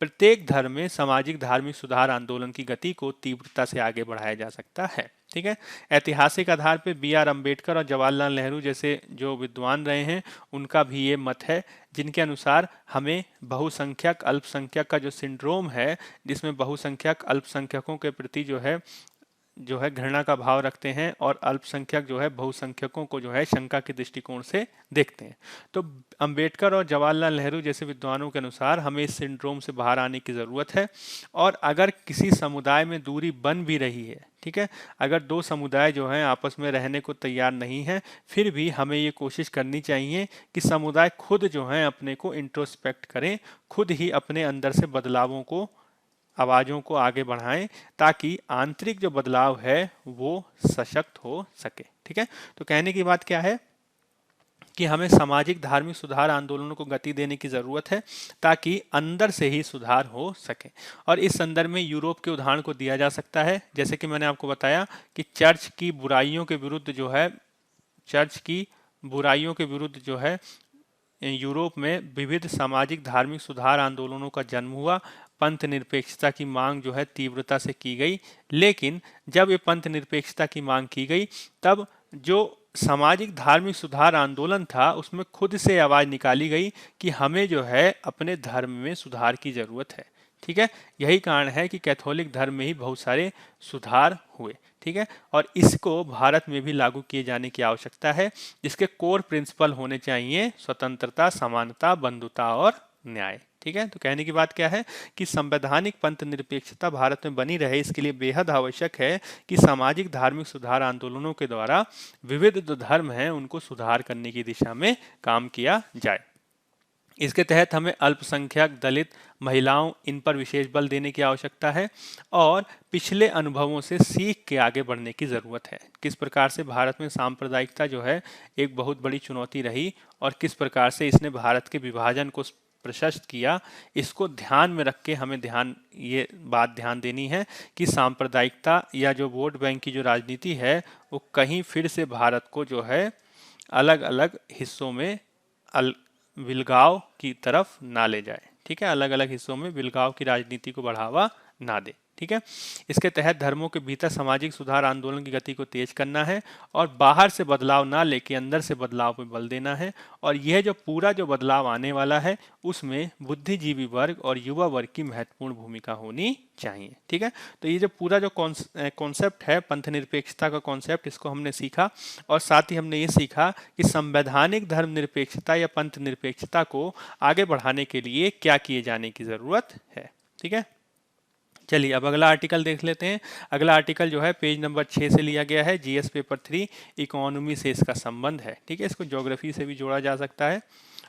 प्रत्येक धर्म में सामाजिक धार्मिक सुधार आंदोलन की गति को तीव्रता से आगे बढ़ाया जा सकता है। ठीक है, ऐतिहासिक आधार पर बी.आर. अम्बेडकर और जवाहरलाल नेहरू जैसे जो विद्वान रहे हैं उनका भी ये मत है जिनके अनुसार हमें बहुसंख्यक अल्पसंख्यक का जो सिंड्रोम है जिसमें बहुसंख्यक अल्पसंख्यकों के प्रति जो है घृणा का भाव रखते हैं और अल्पसंख्यक जो है बहुसंख्यकों को जो है शंका के दृष्टिकोण से देखते हैं। तो अंबेडकर और जवाहरलाल नेहरू जैसे विद्वानों के अनुसार हमें इस सिंड्रोम से बाहर आने की ज़रूरत है। और अगर किसी समुदाय में दूरी बन भी रही है, ठीक है, अगर दो समुदाय जो हैं आपस में रहने को तैयार नहीं है, फिर भी हमें ये कोशिश करनी चाहिए कि समुदाय खुद जो है अपने को इंट्रोस्पेक्ट करें, खुद ही अपने अंदर से बदलावों को आवाज़ों को आगे बढ़ाएं ताकि आंतरिक जो बदलाव है वो सशक्त हो सके। ठीक है, तो कहने की बात क्या है कि हमें सामाजिक धार्मिक सुधार आंदोलनों को गति देने की ज़रूरत है ताकि अंदर से ही सुधार हो सके। और इस संदर्भ में यूरोप के उदाहरण को दिया जा सकता है, जैसे कि मैंने आपको बताया कि चर्च की बुराइयों के विरुद्ध जो है यूरोप में विविध सामाजिक धार्मिक सुधार आंदोलनों का जन्म हुआ। पंथ निरपेक्षता की मांग जो है तीव्रता से की गई, लेकिन जब ये पंथ निरपेक्षता की मांग की गई तब जो सामाजिक धार्मिक सुधार आंदोलन था उसमें खुद से आवाज निकाली गई कि हमें जो है अपने धर्म में सुधार की जरूरत है। ठीक है, यही कारण है कि कैथोलिक धर्म में ही बहुत सारे सुधार हुए। ठीक है, और इसको भारत में भी लागू किए जाने की आवश्यकता है, जिसके कोर प्रिंसिपल होने चाहिए स्वतंत्रता, समानता, बंधुता और न्याय। ठीक है, तो कहने की बात क्या है कि संवैधानिक पंथ निरपेक्षता भारत में बनी रहे, इसके लिए बेहद आवश्यक है कि सामाजिक धार्मिक सुधार आंदोलनों के द्वारा विविध जो धर्म हैं उनको सुधार करने की दिशा में काम किया जाए। इसके तहत हमें अल्पसंख्यक, दलित, महिलाओं, इन पर विशेष बल देने की आवश्यकता है और पिछले अनुभवों से सीख के आगे बढ़ने की ज़रूरत है। किस प्रकार से भारत में सांप्रदायिकता जो है एक बहुत बड़ी चुनौती रही और किस प्रकार से इसने भारत के विभाजन को प्रशस्त किया, इसको ध्यान में रख के हमें ये बात ध्यान देनी है कि सांप्रदायिकता या जो वोट बैंक की जो राजनीति है वो कहीं फिर से भारत को जो है अलग अलग हिस्सों में विलगाव की तरफ ना ले जाए। ठीक है, अलग अलग हिस्सों में विलगाव की राजनीति को बढ़ावा ना दे। ठीक है, इसके तहत धर्मों के भीतर सामाजिक सुधार आंदोलन की गति को तेज करना है और बाहर से बदलाव ना लेके अंदर से बदलाव पे बल देना है। और यह जो पूरा जो बदलाव आने वाला है उसमें बुद्धिजीवी वर्ग और युवा वर्ग की महत्वपूर्ण भूमिका होनी चाहिए। ठीक है, तो ये जो पूरा जो कॉन्सेप्ट है पंथ निरपेक्षता का कॉन्सेप्ट, इसको हमने सीखा और साथ ही हमने ये सीखा कि संवैधानिक धर्म निरपेक्षता या पंथ निरपेक्षता को आगे बढ़ाने के लिए क्या किए जाने की जरूरत है। ठीक है, चलिए अब अगला आर्टिकल देख लेते हैं। अगला आर्टिकल जो है पेज नंबर 6 से लिया गया है, जीएस पेपर 3 इकोनॉमी से इसका संबंध है। ठीक है, इसको ज्योग्राफी से भी जोड़ा जा सकता है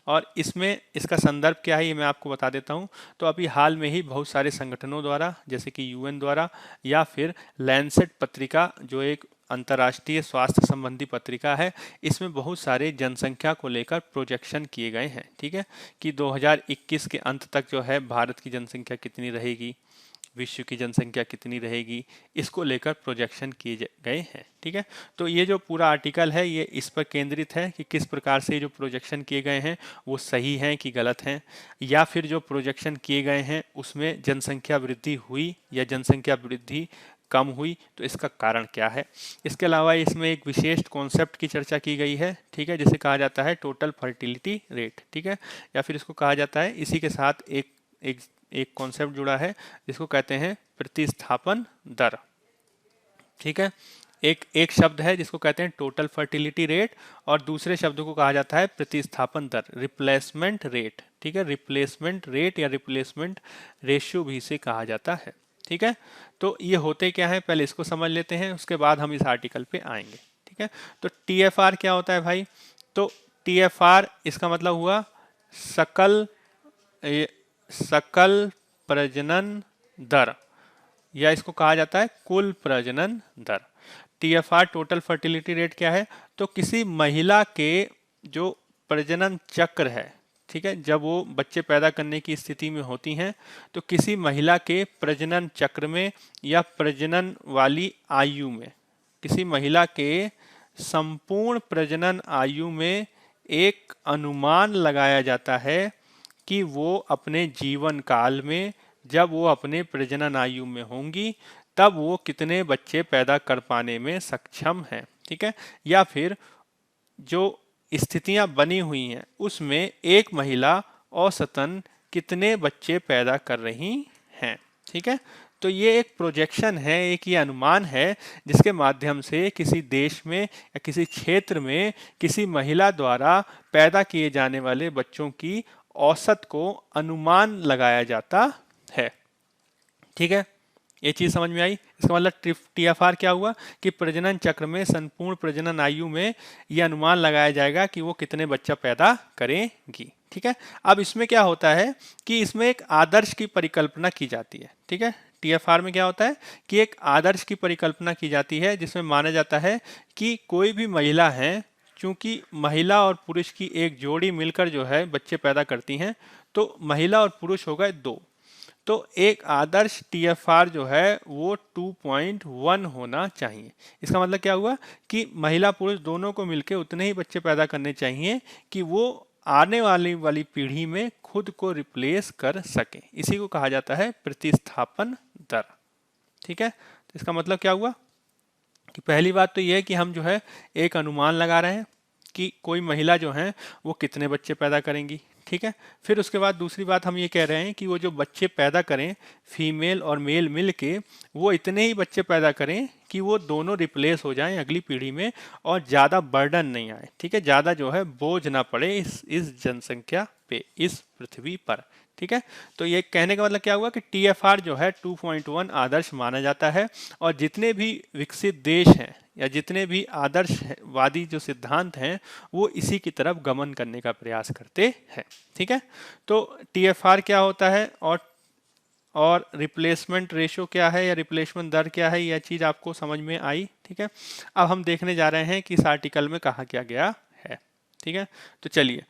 और इसमें इसका संदर्भ क्या है ये मैं आपको बता देता हूँ। तो अभी हाल में ही बहुत सारे संगठनों द्वारा जैसे कि यूएन द्वारा या फिर लैंसेट पत्रिका जो एक अंतर्राष्ट्रीय स्वास्थ्य संबंधी पत्रिका है, इसमें बहुत सारे जनसंख्या को लेकर प्रोजेक्शन किए गए हैं। ठीक है, कि 2021 के अंत तक जो है भारत की जनसंख्या कितनी रहेगी, विश्व की जनसंख्या कितनी रहेगी, इसको लेकर प्रोजेक्शन किए गए हैं। ठीक है, तो ये जो पूरा आर्टिकल है ये इस पर केंद्रित है कि किस प्रकार से जो प्रोजेक्शन किए गए हैं वो सही हैं कि गलत हैं, या फिर जो प्रोजेक्शन किए गए हैं उसमें जनसंख्या वृद्धि हुई या जनसंख्या वृद्धि कम हुई, तो इसका कारण क्या है। इसके अलावा इसमें एक विशेष कॉन्सेप्ट की चर्चा की गई है। ठीक है, जिसे कहा जाता है टोटल फर्टिलिटी रेट। ठीक है, या फिर इसको कहा जाता है, इसी के साथ एक कॉन्सेप्ट जुड़ा है जिसको कहते हैं प्रतिस्थापन दर। ठीक है, एक शब्द है जिसको कहते हैं टोटल फर्टिलिटी रेट और दूसरे शब्द को कहा जाता है प्रतिस्थापन दर, रिप्लेसमेंट रेट। ठीक है, रिप्लेसमेंट रेट या रिप्लेसमेंट रेशियो भी इसे कहा जाता है। ठीक है, तो ये होते क्या है पहले इसको समझ लेते हैं, उसके बाद हम इस आर्टिकल पे आएंगे। ठीक है, तो टीएफआर क्या होता है भाई, तो टीएफआर इसका मतलब हुआ सकल प्रजनन दर, या इसको कहा जाता है कुल प्रजनन दर। टीएफआर टोटल फर्टिलिटी रेट क्या है, तो किसी महिला के जो प्रजनन चक्र है, ठीक है, जब वो बच्चे पैदा करने की स्थिति में होती हैं तो किसी महिला के प्रजनन चक्र में या प्रजनन वाली आयु में, किसी महिला के संपूर्ण प्रजनन आयु में एक अनुमान लगाया जाता है कि वो अपने जीवन काल में जब वो अपने प्रजनन आयु में होंगी तब वो कितने बच्चे पैदा कर पाने में सक्षम हैं। ठीक है, या फिर जो स्थितियां बनी हुई हैं उसमें एक महिला औसतन कितने बच्चे पैदा कर रही हैं। ठीक है, तो ये एक प्रोजेक्शन है, एक ये अनुमान है जिसके माध्यम से किसी देश में या किसी क्षेत्र में किसी महिला द्वारा पैदा किए जाने वाले बच्चों की औसत को अनुमान लगाया जाता है। ठीक है, ये चीज समझ में आई। इसका मतलब टीएफआर क्या हुआ कि प्रजनन चक्र में संपूर्ण प्रजनन आयु में यह अनुमान लगाया जाएगा कि वो कितने बच्चा पैदा करेंगी। ठीक है, अब इसमें क्या होता है कि इसमें एक आदर्श की परिकल्पना की जाती है। ठीक है, टीएफआर में क्या होता है कि एक आदर्श की परिकल्पना की जाती है जिसमें माना जाता है कि कोई भी महिला है, चूंकि महिला और पुरुष की एक जोड़ी मिलकर जो है बच्चे पैदा करती हैं, तो महिला और पुरुष हो गए 2, तो एक आदर्श टीएफआर जो है वो 2.1 होना चाहिए। इसका मतलब क्या हुआ कि महिला पुरुष दोनों को मिलकर उतने ही बच्चे पैदा करने चाहिए कि वो आने वाली पीढ़ी में खुद को रिप्लेस कर सके। इसी को कहा जाता है प्रतिस्थापन दर। ठीक है, तो इसका मतलब क्या हुआ कि पहली बात तो यह है कि हम जो है एक अनुमान लगा रहे हैं कि कोई महिला जो है वो कितने बच्चे पैदा करेंगी। ठीक है, फिर उसके बाद दूसरी बात हम ये कह रहे हैं कि वो जो बच्चे पैदा करें फीमेल और मेल मिल के वो इतने ही बच्चे पैदा करें कि वो दोनों रिप्लेस हो जाएं अगली पीढ़ी में और ज़्यादा बर्डन नहीं आए। ठीक है, ज़्यादा जो है बोझ ना पड़े इस जनसंख्या पे, इस पृथ्वी पर। ठीक है। तो ये कहने का मतलब क्या हुआ कि TFR जो है 2.1 आदर्श माना जाता है, और जितने भी विकसित देश हैं या जितने भी आदर्शवादी जो सिद्धांत हैं वो इसी की तरफ गमन करने का प्रयास करते हैं। ठीक है। तो TFR क्या होता है और रिप्लेसमेंट रेशो क्या है या रिप्लेसमेंट दर क्या है, यह चीज़ आपको समझ में आई। ठीक है। अब हम देखने जा रहे हैं कि इस आर्टिकल में कहा क्या गया है। ठीक है। तो चलिए,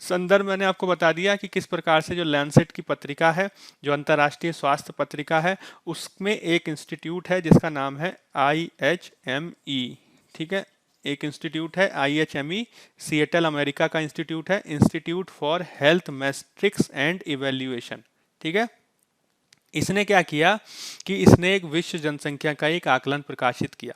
संदर्भ मैंने आपको बता दिया कि किस प्रकार से जो लैंसेट की पत्रिका है, जो अंतर्राष्ट्रीय स्वास्थ्य पत्रिका है, उसमें एक इंस्टीट्यूट है जिसका नाम है IHME। ठीक है। एक इंस्टीट्यूट है IHME, सिएटल अमेरिका का इंस्टीट्यूट है, institute for health matrix and evaluation. ठीक है। इसने क्या किया कि इसने एक विश्व जनसंख्या का एक आकलन प्रकाशित किया,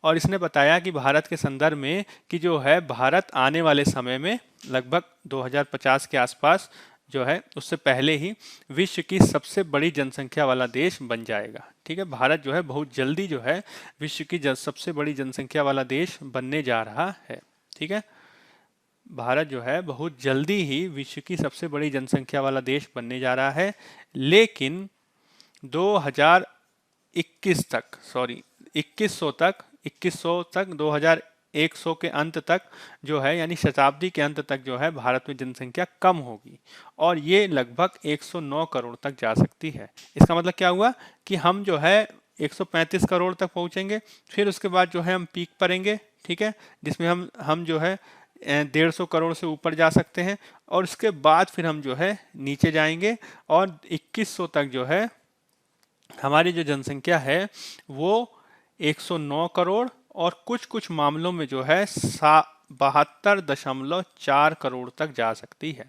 और इसने बताया कि भारत के संदर्भ में कि जो है भारत आने वाले समय में लगभग 2050 के आसपास जो है उससे पहले ही विश्व की सबसे बड़ी जनसंख्या वाला देश बन जाएगा। ठीक है। भारत जो है बहुत जल्दी जो है विश्व की सबसे बड़ी जनसंख्या वाला देश बनने जा रहा है। ठीक है। भारत जो है बहुत जल्दी ही विश्व की सबसे बड़ी जनसंख्या वाला देश बनने जा रहा है, लेकिन 2021 तक, सॉरी 2100 तक 2100 के अंत तक जो है, यानी शताब्दी के अंत तक जो है भारत में जनसंख्या कम होगी, और ये लगभग 109 करोड़ तक जा सकती है। इसका मतलब क्या हुआ कि हम जो है 135 करोड़ तक पहुंचेंगे, फिर उसके बाद जो है हम पीक पड़ेंगे। ठीक है। जिसमें हम जो है 150 करोड़ से ऊपर जा सकते हैं, और उसके बाद फिर हम जो है नीचे जाएंगे, और 2100 तक जो है हमारी जो जनसंख्या है वो 109 करोड़ और कुछ कुछ मामलों में जो है 72.4 करोड़ तक जा सकती है।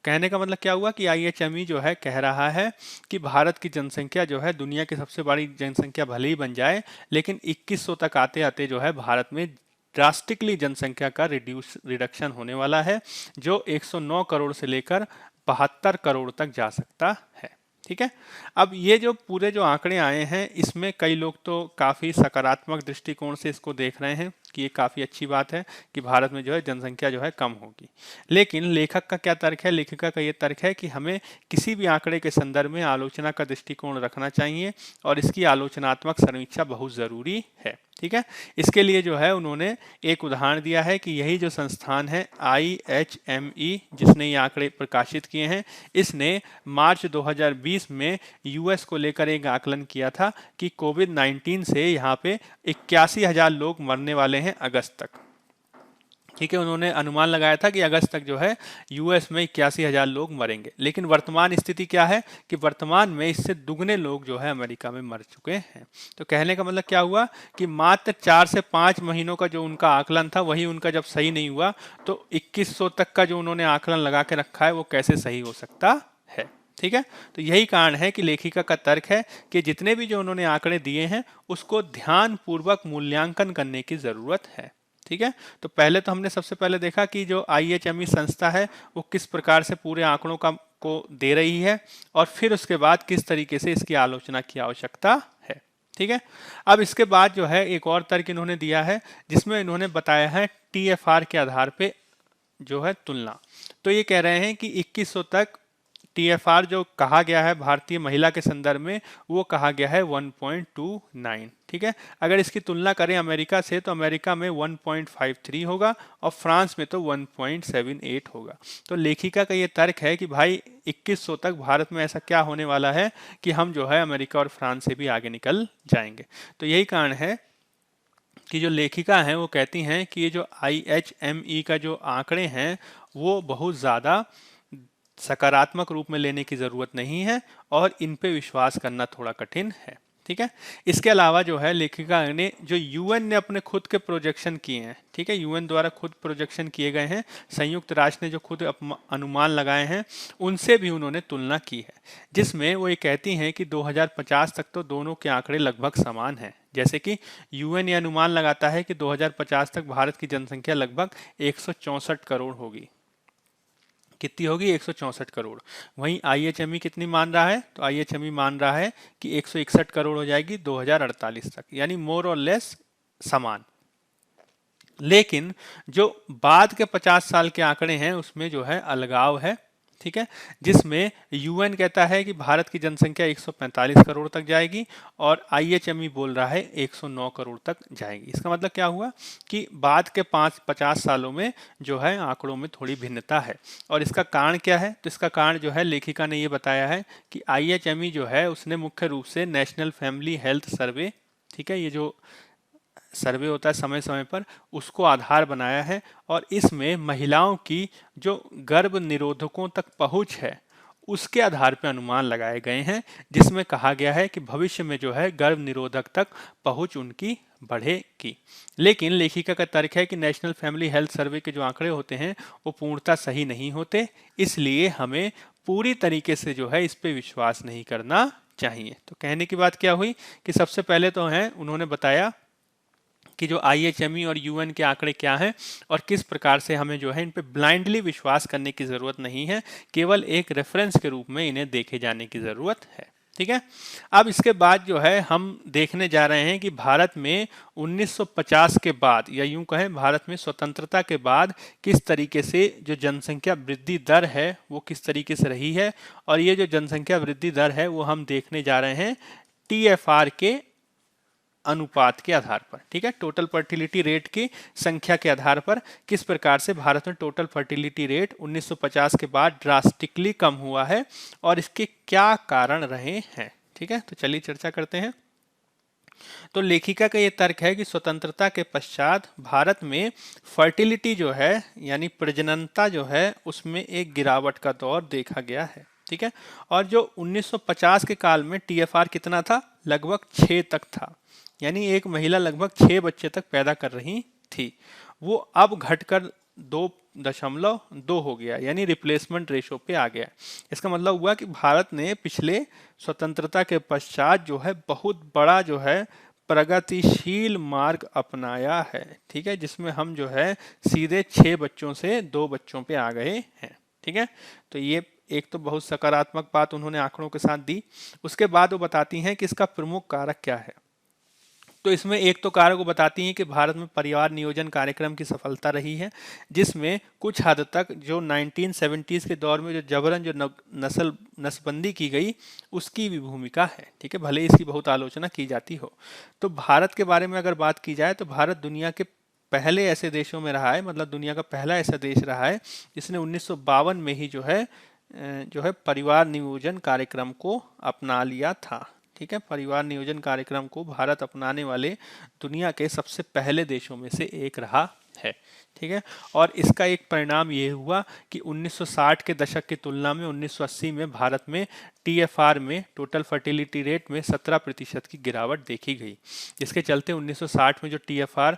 कहने का मतलब क्या हुआ कि IHME जो है कह रहा है कि भारत की जनसंख्या जो है दुनिया की सबसे बड़ी जनसंख्या भले ही बन जाए, लेकिन 2100 तक आते आते जो है भारत में ड्रास्टिकली जनसंख्या का रिडक्शन होने वाला है, जो 109 करोड़ से लेकर 72 करोड़ तक जा सकता है। ठीक है। अब ये जो पूरे जो आंकड़े आए हैं, इसमें कई लोग तो काफ़ी सकारात्मक दृष्टिकोण से इसको देख रहे हैं कि ये काफ़ी अच्छी बात है कि भारत में जो है जनसंख्या जो है कम होगी। लेकिन लेखक का क्या तर्क है? लेखिका का ये तर्क है कि हमें किसी भी आंकड़े के संदर्भ में आलोचना का दृष्टिकोण रखना चाहिए, और इसकी आलोचनात्मक समीक्षा बहुत ज़रूरी है। ठीक है। इसके लिए जो है उन्होंने एक उदाहरण दिया है कि यही जो संस्थान है IHME, जिसने ये आंकड़े प्रकाशित किए हैं, इसने मार्च 2020 में US को लेकर एक आकलन किया था कि कोविड-19 से यहाँ पे 81,000 लोग मरने वाले हैं अगस्त तक। ठीक है। उन्होंने अनुमान लगाया था कि अगस्त तक जो है US में 81,000 लोग मरेंगे, लेकिन वर्तमान स्थिति क्या है कि वर्तमान में इससे दुगने लोग जो है अमेरिका में मर चुके हैं। तो कहने का मतलब क्या हुआ कि मात्र 4 से 5 महीनों का जो उनका आकलन था, वही उनका जब सही नहीं हुआ, तो 2100 तक का जो उन्होंने आकलन लगा के रखा है वो कैसे सही हो सकता है। ठीक है। तो यही कारण है कि लेखिका का तर्क है कि जितने भी जो उन्होंने आंकड़े दिए हैं उसको ध्यानपूर्वक मूल्यांकन करने की ज़रूरत है। ठीक है। तो पहले तो हमने सबसे पहले देखा कि जो IHME संस्था है वो किस प्रकार से पूरे आंकड़ों को दे रही है, और फिर उसके बाद किस तरीके से इसकी आलोचना की आवश्यकता है। ठीक है। अब इसके बाद जो है एक और तर्क इन्होंने दिया है, जिसमें इन्होंने बताया है TFR के आधार पे जो है तुलना। तो ये कह रहे हैं कि 2100 तक TFR जो कहा गया है भारतीय महिला के संदर्भ में, वो कहा गया है 1.29। ठीक है। अगर इसकी तुलना करें अमेरिका से, तो अमेरिका में 1.53 होगा और फ्रांस में तो 1.78 होगा। तो लेखिका का ये तर्क है कि भाई 2100 तक भारत में ऐसा क्या होने वाला है कि हम जो है अमेरिका और फ्रांस से भी आगे निकल जाएंगे। तो यही कारण है कि जो लेखिका हैं वो कहती हैं कि ये जो IHME का जो आंकड़े हैं वो बहुत ज़्यादा सकारात्मक रूप में लेने की ज़रूरत नहीं है, और इन पे विश्वास करना थोड़ा कठिन है। ठीक है। इसके अलावा जो है लेखिका ने जो UN ने अपने खुद के प्रोजेक्शन किए हैं, ठीक है, UN द्वारा खुद प्रोजेक्शन किए गए हैं, संयुक्त राष्ट्र ने जो खुद अनुमान लगाए हैं, उनसे भी उन्होंने तुलना की है, जिसमें वो ये कहती हैं कि 2050 तक तो दोनों के आंकड़े लगभग समान हैं। जैसे कि UN ये अनुमान लगाता है कि 2050 तक भारत की जनसंख्या लगभग 164 करोड़ होगी। कितनी होगी? 164 करोड़। वहीं IHME कितनी मान रहा है? तो IHME मान रहा है कि 161 करोड़ हो जाएगी 2048 तक, यानी मोर और लेस समान। लेकिन जो बाद के 50 साल के आंकड़े हैं उसमें जो है अलगाव है। ठीक है, जिसमें यूएन कहता है कि भारत की जनसंख्या 145 करोड़ तक जाएगी और आईएचएमई बोल रहा है 109 करोड़ तक जाएगी। इसका मतलब क्या हुआ कि बाद के 50 सालों में जो है आंकड़ों में थोड़ी भिन्नता है। और इसका कारण क्या है? तो इसका कारण जो है लेखिका ने ये बताया है कि आईएचएमई जो है उसने मुख्य रूप से नेशनल फैमिली हेल्थ सर्वे, ठीक है, ये जो सर्वे होता है समय समय पर, उसको आधार बनाया है और इसमें महिलाओं की जो गर्भ निरोधकों तक पहुंच है उसके आधार पर अनुमान लगाए गए हैं, जिसमें कहा गया है कि भविष्य में जो है गर्भ निरोधक तक पहुंच उनकी बढ़ेगी। लेकिन लेखिका का तर्क है कि नेशनल फैमिली हेल्थ सर्वे के जो आंकड़े होते हैं वो पूर्णतः सही नहीं होते, इसलिए हमें पूरी तरीके से जो है इस पे विश्वास नहीं करना चाहिए। तो कहने की बात क्या हुई कि सबसे पहले तो है उन्होंने बताया कि जो आईएचएमई और यूएन के आंकड़े क्या हैं और किस प्रकार से हमें जो है इन पे ब्लाइंडली विश्वास करने की ज़रूरत नहीं है, केवल एक रेफरेंस के रूप में इन्हें देखे जाने की ज़रूरत है। ठीक है, अब इसके बाद जो है हम देखने जा रहे हैं कि भारत में 1950 के बाद, या यूं कहें भारत में स्वतंत्रता के बाद किस तरीके से जो जनसंख्या वृद्धि दर है वो किस तरीके से रही है। और ये जो जनसंख्या वृद्धि दर है वो हम देखने जा रहे हैं टीएफआर के अनुपात के आधार पर। ठीक है, टोटल फर्टिलिटी रेट की संख्या के आधार पर किस प्रकार से भारत में टोटल फर्टिलिटी रेट 1950 के बाद ड्रास्टिकली कम हुआ है और इसके क्या कारण रहे हैं। ठीक है, तो चलिए चर्चा करते हैं। तो लेखिका का ये तर्क है कि स्वतंत्रता के पश्चात भारत में फर्टिलिटी जो है यानी प्रजननता जो है उसमें एक गिरावट का दौर देखा गया है। ठीक है, और जो 1950 के काल में टीएफआर कितना था? लगभग 6 तक था, यानी एक महिला लगभग 6 बच्चे तक पैदा कर रही थी। वो अब घटकर 2.2 हो गया, यानी रिप्लेसमेंट रेशो पे आ गया। इसका मतलब हुआ कि भारत ने पिछले स्वतंत्रता के पश्चात जो है बहुत बड़ा जो है प्रगतिशील मार्ग अपनाया है। ठीक है, जिसमें हम जो है सीधे 6 बच्चों से 2 बच्चों पे आ गए हैं। ठीक है, तो ये एक तो बहुत सकारात्मक बात उन्होंने आंकड़ों के साथ दी। उसके बाद वो बताती हैं कि इसका प्रमुख कारक क्या है। तो इसमें एक तो कारक वो बताती हैं कि भारत में परिवार नियोजन कार्यक्रम की सफलता रही है, जिसमें कुछ हद तक जो 1970s के दौर में जो जबरन जो नस्बंदी की गई उसकी भी भूमिका है। ठीक है, भले इसकी बहुत आलोचना की जाती हो। तो भारत के बारे में अगर बात की जाए तो भारत दुनिया के पहले ऐसे देशों में रहा है, मतलब दुनिया का पहला ऐसा देश रहा है जिसने 1952 में ही जो है परिवार नियोजन कार्यक्रम को अपना लिया था। ठीक है, परिवार नियोजन कार्यक्रम को भारत अपनाने वाले दुनिया के सबसे पहले देशों में से एक रहा है। ठीक है, और इसका एक परिणाम ये हुआ कि 1960 के दशक की तुलना में 1980 में भारत में टीएफआर में टोटल फर्टिलिटी रेट में 17% की गिरावट देखी गई, जिसके चलते 1960 में जो टीएफआर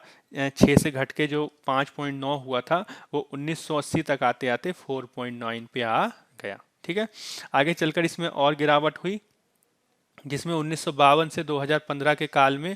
6 से घट के जो 5.9 हुआ था वो 1980 तक आते आते 4.9 पे आ गया। ठीक है, आगे चलकर इसमें और गिरावट हुई, जिसमें 1952 से 2015 के काल में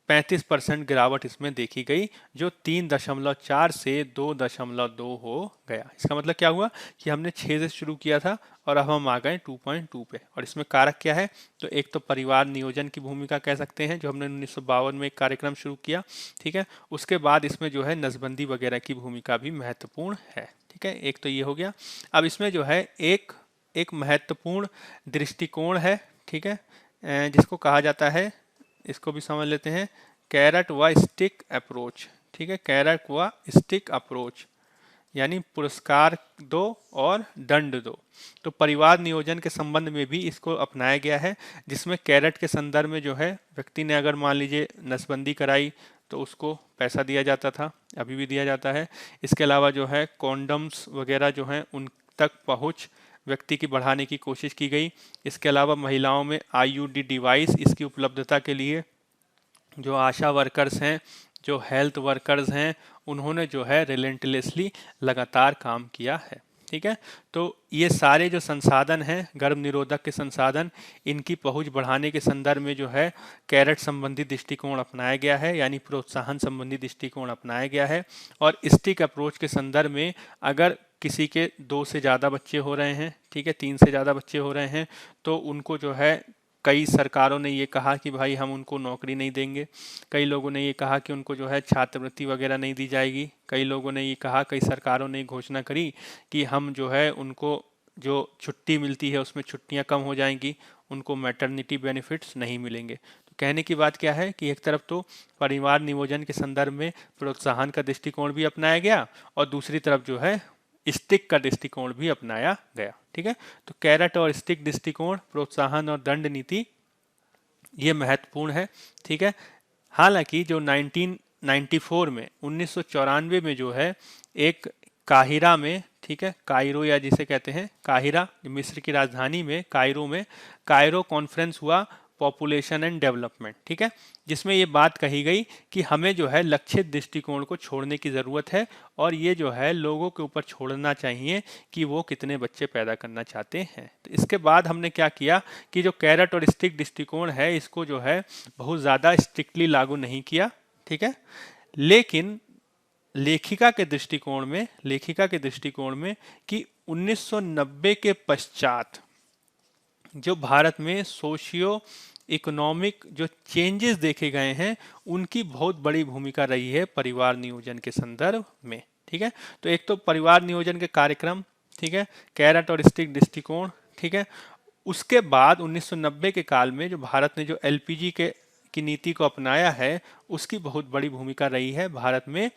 35% गिरावट इसमें देखी गई, जो 3.4 से 2.2 हो गया। इसका मतलब क्या हुआ कि हमने 6 से शुरू किया था और अब हम आ गए 2.2 पे। और इसमें कारक क्या है? तो एक तो परिवार नियोजन की भूमिका कह सकते हैं, जो हमने 1952 में एक कार्यक्रम शुरू किया। ठीक है, उसके बाद इसमें जो है नसबंदी वगैरह की भूमिका भी महत्वपूर्ण है। ठीक है, एक तो ये हो गया। अब इसमें जो है एक महत्वपूर्ण दृष्टिकोण है। ठीक है, जिसको कहा जाता है, इसको भी समझ लेते हैं, कैरट व स्टिक अप्रोच। ठीक है, कैरट व स्टिक अप्रोच यानी पुरस्कार दो और दंड दो। तो परिवार नियोजन के संबंध में भी इसको अपनाया गया है, जिसमें कैरट के संदर्भ में जो है व्यक्ति ने अगर मान लीजिए नसबंदी कराई तो उसको पैसा दिया जाता था, अभी भी दिया जाता है। इसके अलावा जो है कॉन्डम्स वगैरह जो हैं उन तक पहुँच व्यक्ति की बढ़ाने की कोशिश की गई। इसके अलावा महिलाओं में आईयूडी डिवाइस इसकी उपलब्धता के लिए जो आशा वर्कर्स हैं, जो हेल्थ वर्कर्स हैं, उन्होंने जो है रिलेंटलेसली लगातार काम किया है। ठीक है, तो ये सारे जो संसाधन हैं गर्भ निरोधक के संसाधन, इनकी पहुंच बढ़ाने के संदर्भ में जो है कैरेट संबंधी दृष्टिकोण अपनाया गया है, यानी प्रोत्साहन संबंधी दृष्टिकोण अपनाया गया है। और स्टिक अप्रोच के संदर्भ में अगर किसी के 2 से ज़्यादा बच्चे हो रहे हैं, ठीक है, 3 से ज़्यादा बच्चे हो रहे हैं, तो उनको जो है कई सरकारों ने ये कहा कि भाई हम उनको नौकरी नहीं देंगे। कई लोगों ने ये कहा कि उनको जो है छात्रवृत्ति वगैरह नहीं दी जाएगी। कई लोगों ने ये कहा, कई सरकारों ने घोषणा करी कि हम जो है उनको जो छुट्टी मिलती है उसमें छुट्टियां कम हो जाएंगी, उनको मैटरनिटी बेनिफिट्स नहीं मिलेंगे। तो कहने की बात क्या है कि एक तरफ तो परिवार नियोजन के संदर्भ में प्रोत्साहन का दृष्टिकोण भी अपनाया गया और दूसरी तरफ जो है स्टिक का दृष्टिकोण भी अपनाया गया। ठीक है, तो कैरेट और स्टिक दृष्टिकोण, प्रोत्साहन और दंड नीति, ये महत्वपूर्ण है। ठीक है, हालांकि जो 1994 में 1994 में जो है एक काहिरा में, ठीक है, कायरो या जिसे कहते हैं काहिरा, मिस्र की राजधानी में कायरो में कायरो कॉन्फ्रेंस हुआ पॉपुलेशन एंड डेवलपमेंट। ठीक है, जिसमें ये बात कही गई कि हमें जो है लक्षित दृष्टिकोण को छोड़ने की ज़रूरत है और ये जो है लोगों के ऊपर छोड़ना चाहिए कि वो कितने बच्चे पैदा करना चाहते हैं। तो इसके बाद हमने क्या किया कि जो कैरेट और स्टिक दृष्टिकोण है इसको जो है बहुत ज़्यादा स्ट्रिक्टली लागू नहीं किया। ठीक है, लेकिन लेखिका के दृष्टिकोण में कि 1990 के पश्चात जो भारत में सोशियो इकोनॉमिक जो चेंजेस देखे गए हैं उनकी बहुत बड़ी भूमिका रही है परिवार नियोजन के संदर्भ में। ठीक है, तो एक तो परिवार नियोजन के कार्यक्रम, ठीक है, कैरेट और स्टिक दृष्टिकोण। ठीक है, उसके बाद 1990 के काल में जो भारत ने जो एलपीजी की नीति को अपनाया है उसकी बहुत बड़ी भूमिका रही है भारत में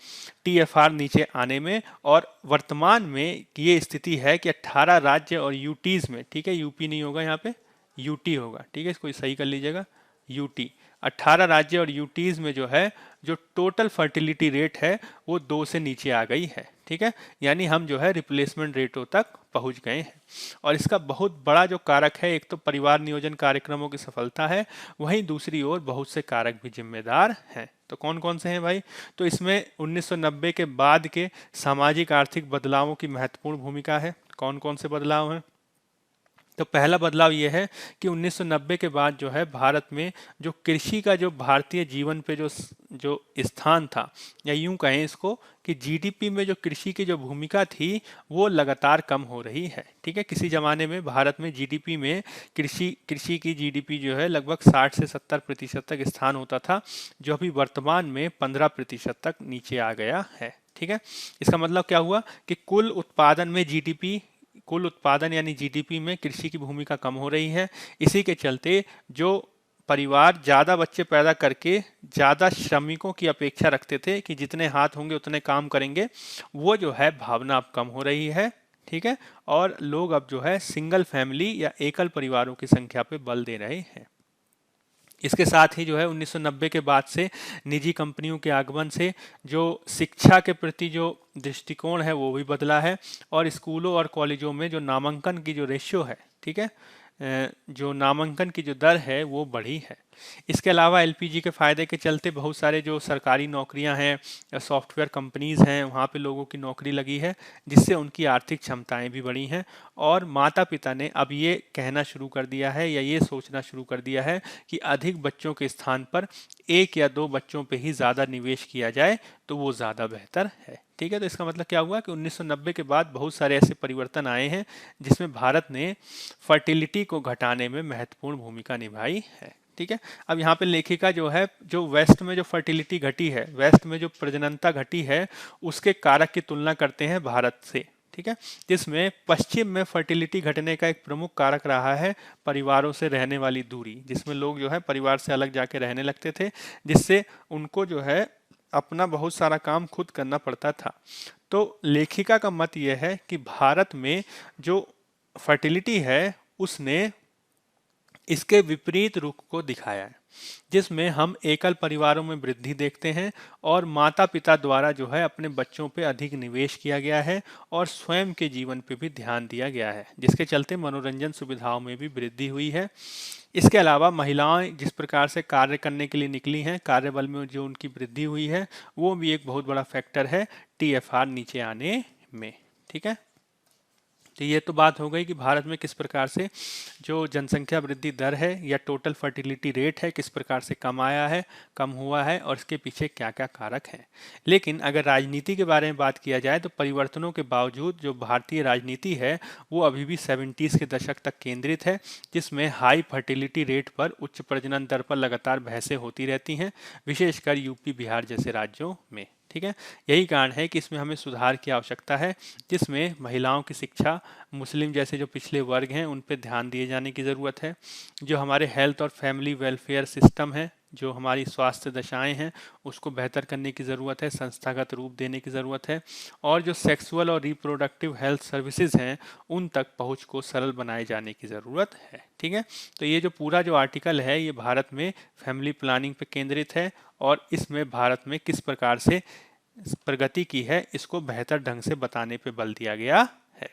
टीएफआर नीचे आने में। और वर्तमान में ये स्थिति है कि 18 राज्य और यूटीज में, ठीक है, यूपी नहीं होगा यहाँ पे, यूटी होगा। ठीक है, इसको सही कर लीजिएगा, यूटी। 18 राज्य और यूटीज में जो है जो टोटल फर्टिलिटी रेट है वो 2 से नीचे आ गई है। ठीक है, यानी हम जो है रिप्लेसमेंट रेटों तक पहुंच गए हैं। और इसका बहुत बड़ा जो कारक है, एक तो परिवार नियोजन कार्यक्रमों की सफलता है, वहीं दूसरी ओर बहुत से कारक भी जिम्मेदार हैं। तो कौन कौन से हैं भाई? तो इसमें 1990 के बाद के सामाजिक आर्थिक बदलावों की महत्वपूर्ण भूमिका है। कौन कौन से बदलाव हैं? तो पहला बदलाव ये है कि 1990 के बाद जो है भारत में जो कृषि का जो भारतीय जीवन पे जो स्थान था, या यूं कहें इसको कि जीडीपी में जो कृषि की जो भूमिका थी वो लगातार कम हो रही है। ठीक है, किसी ज़माने में भारत में जीडीपी में कृषि की जीडीपी जो है लगभग 60 से 70% तक स्थान होता था, जो अभी वर्तमान में 15% तक नीचे आ गया है। ठीक है, इसका मतलब क्या हुआ कि कुल उत्पादन यानी जीडीपी में कृषि की भूमिका कम हो रही है। इसी के चलते जो परिवार ज़्यादा बच्चे पैदा करके ज़्यादा श्रमिकों की अपेक्षा रखते थे कि जितने हाथ होंगे उतने काम करेंगे, वो जो है भावना अब कम हो रही है। ठीक है, और लोग अब जो है सिंगल फैमिली या एकल परिवारों की संख्या पे बल दे रहे हैं। इसके साथ ही जो है 1990 के बाद से निजी कंपनियों के आगमन से जो शिक्षा के प्रति जो दृष्टिकोण है वो भी बदला है, और स्कूलों और कॉलेजों में जो नामांकन की जो रेशियो है, ठीक है, जो नामांकन की जो दर है वो बढ़ी है। इसके अलावा एलपीजी के फ़ायदे के चलते बहुत सारे जो सरकारी नौकरियां हैं या सॉफ्टवेयर कंपनीज़ हैं वहाँ पे लोगों की नौकरी लगी है, जिससे उनकी आर्थिक क्षमताएं भी बढ़ी हैं। और माता पिता ने अब ये कहना शुरू कर दिया है या ये सोचना शुरू कर दिया है कि अधिक बच्चों के स्थान पर 1 या 2 बच्चों पे ही ज़्यादा निवेश किया जाए तो वो ज़्यादा बेहतर है। ठीक है, तो इसका मतलब क्या हुआ कि 1990 के बाद बहुत सारे ऐसे परिवर्तन आए हैं जिसमें भारत ने फर्टिलिटी को घटाने में महत्वपूर्ण भूमिका निभाई है। ठीक है, अब यहाँ पे लेखिका जो है जो वेस्ट में जो फर्टिलिटी घटी है, वेस्ट में जो प्रजननता घटी है, उसके कारक की तुलना करते हैं भारत से। ठीक है, जिसमें पश्चिम में फर्टिलिटी घटने का एक प्रमुख कारक रहा है परिवारों से रहने वाली दूरी, जिसमें लोग जो है परिवार से अलग जाके रहने लगते थे, जिससे उनको जो है अपना बहुत सारा काम खुद करना पड़ता था। तो लेखिका का मत यह है कि भारत में जो फर्टिलिटी है उसने इसके विपरीत रुख को दिखाया है, जिसमें हम एकल परिवारों में वृद्धि देखते हैं और माता पिता द्वारा जो है अपने बच्चों पे अधिक निवेश किया गया है और स्वयं के जीवन पे भी ध्यान दिया गया है, जिसके चलते मनोरंजन सुविधाओं में भी वृद्धि हुई है। इसके अलावा महिलाएं जिस प्रकार से कार्य करने के लिए निकली हैं, कार्यबल में जो उनकी वृद्धि हुई है, वो भी एक बहुत बड़ा फैक्टर है टीएफआर नीचे आने में। ठीक है, तो ये तो बात हो गई कि भारत में किस प्रकार से जो जनसंख्या वृद्धि दर है या टोटल फर्टिलिटी रेट है किस प्रकार से कम आया है, कम हुआ है, और इसके पीछे क्या क्या कारक हैं। लेकिन अगर राजनीति के बारे में बात किया जाए तो परिवर्तनों के बावजूद जो भारतीय राजनीति है वो अभी भी 70s के दशक तक केंद्रित है, जिसमें हाई फर्टिलिटी रेट पर, उच्च प्रजनन दर पर लगातार बहसें होती रहती हैं, विशेषकर यूपी बिहार जैसे राज्यों में। ठीक है, यही कारण है कि इसमें हमें सुधार की आवश्यकता है, जिसमें महिलाओं की शिक्षा, मुस्लिम जैसे जो पिछले वर्ग हैं उन पे ध्यान दिए जाने की ज़रूरत है। जो हमारे हेल्थ और फैमिली वेलफेयर सिस्टम है, जो हमारी स्वास्थ्य दशाएं हैं, उसको बेहतर करने की ज़रूरत है, संस्थागत रूप देने की ज़रूरत है। और जो सेक्सुअल और रिप्रोडक्टिव हेल्थ सर्विसेज हैं, उन तक पहुंच को सरल बनाए जाने की ज़रूरत है। ठीक है, तो ये जो पूरा जो आर्टिकल है ये भारत में फैमिली प्लानिंग पे केंद्रित है, और इसमें भारत में किस प्रकार से प्रगति की है इसको बेहतर ढंग से बताने पे बल दिया गया है।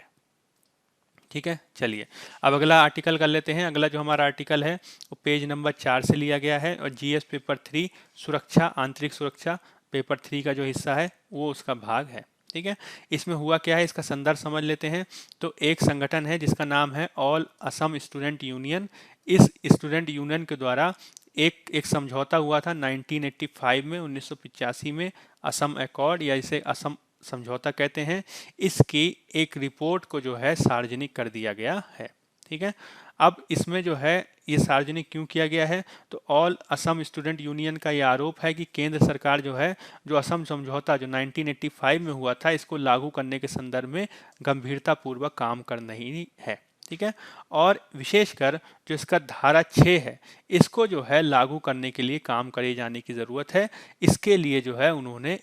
ठीक है, चलिए अब अगला आर्टिकल कर लेते हैं। अगला जो हमारा आर्टिकल है वो पेज नंबर 4 से लिया गया है, और जीएस पेपर 3 सुरक्षा, आंतरिक सुरक्षा, पेपर 3 का जो हिस्सा है वो उसका भाग है। ठीक है, इसमें हुआ क्या है इसका संदर्भ समझ लेते हैं। तो एक संगठन है जिसका नाम है ऑल असम स्टूडेंट यूनियन। इस स्टूडेंट यूनियन के द्वारा एक समझौता हुआ था 1985 में, 1985 में असम एकॉर्ड, या इसे असम समझौता कहते हैं। इसकी एक रिपोर्ट को जो है सार्वजनिक कर दिया गया है। ठीक है, अब इसमें जो है ये सार्वजनिक क्यों किया गया है, तो ऑल असम स्टूडेंट यूनियन का ये आरोप है कि केंद्र सरकार जो है, जो असम समझौता जो 1985 में हुआ था, इसको लागू करने के संदर्भ में गंभीरता पूर्वक काम कर नहीं है। ठीक है, और विशेषकर जो इसका धारा 6 है, इसको जो है लागू करने के लिए काम करे जाने की ज़रूरत है। इसके लिए जो है उन्होंने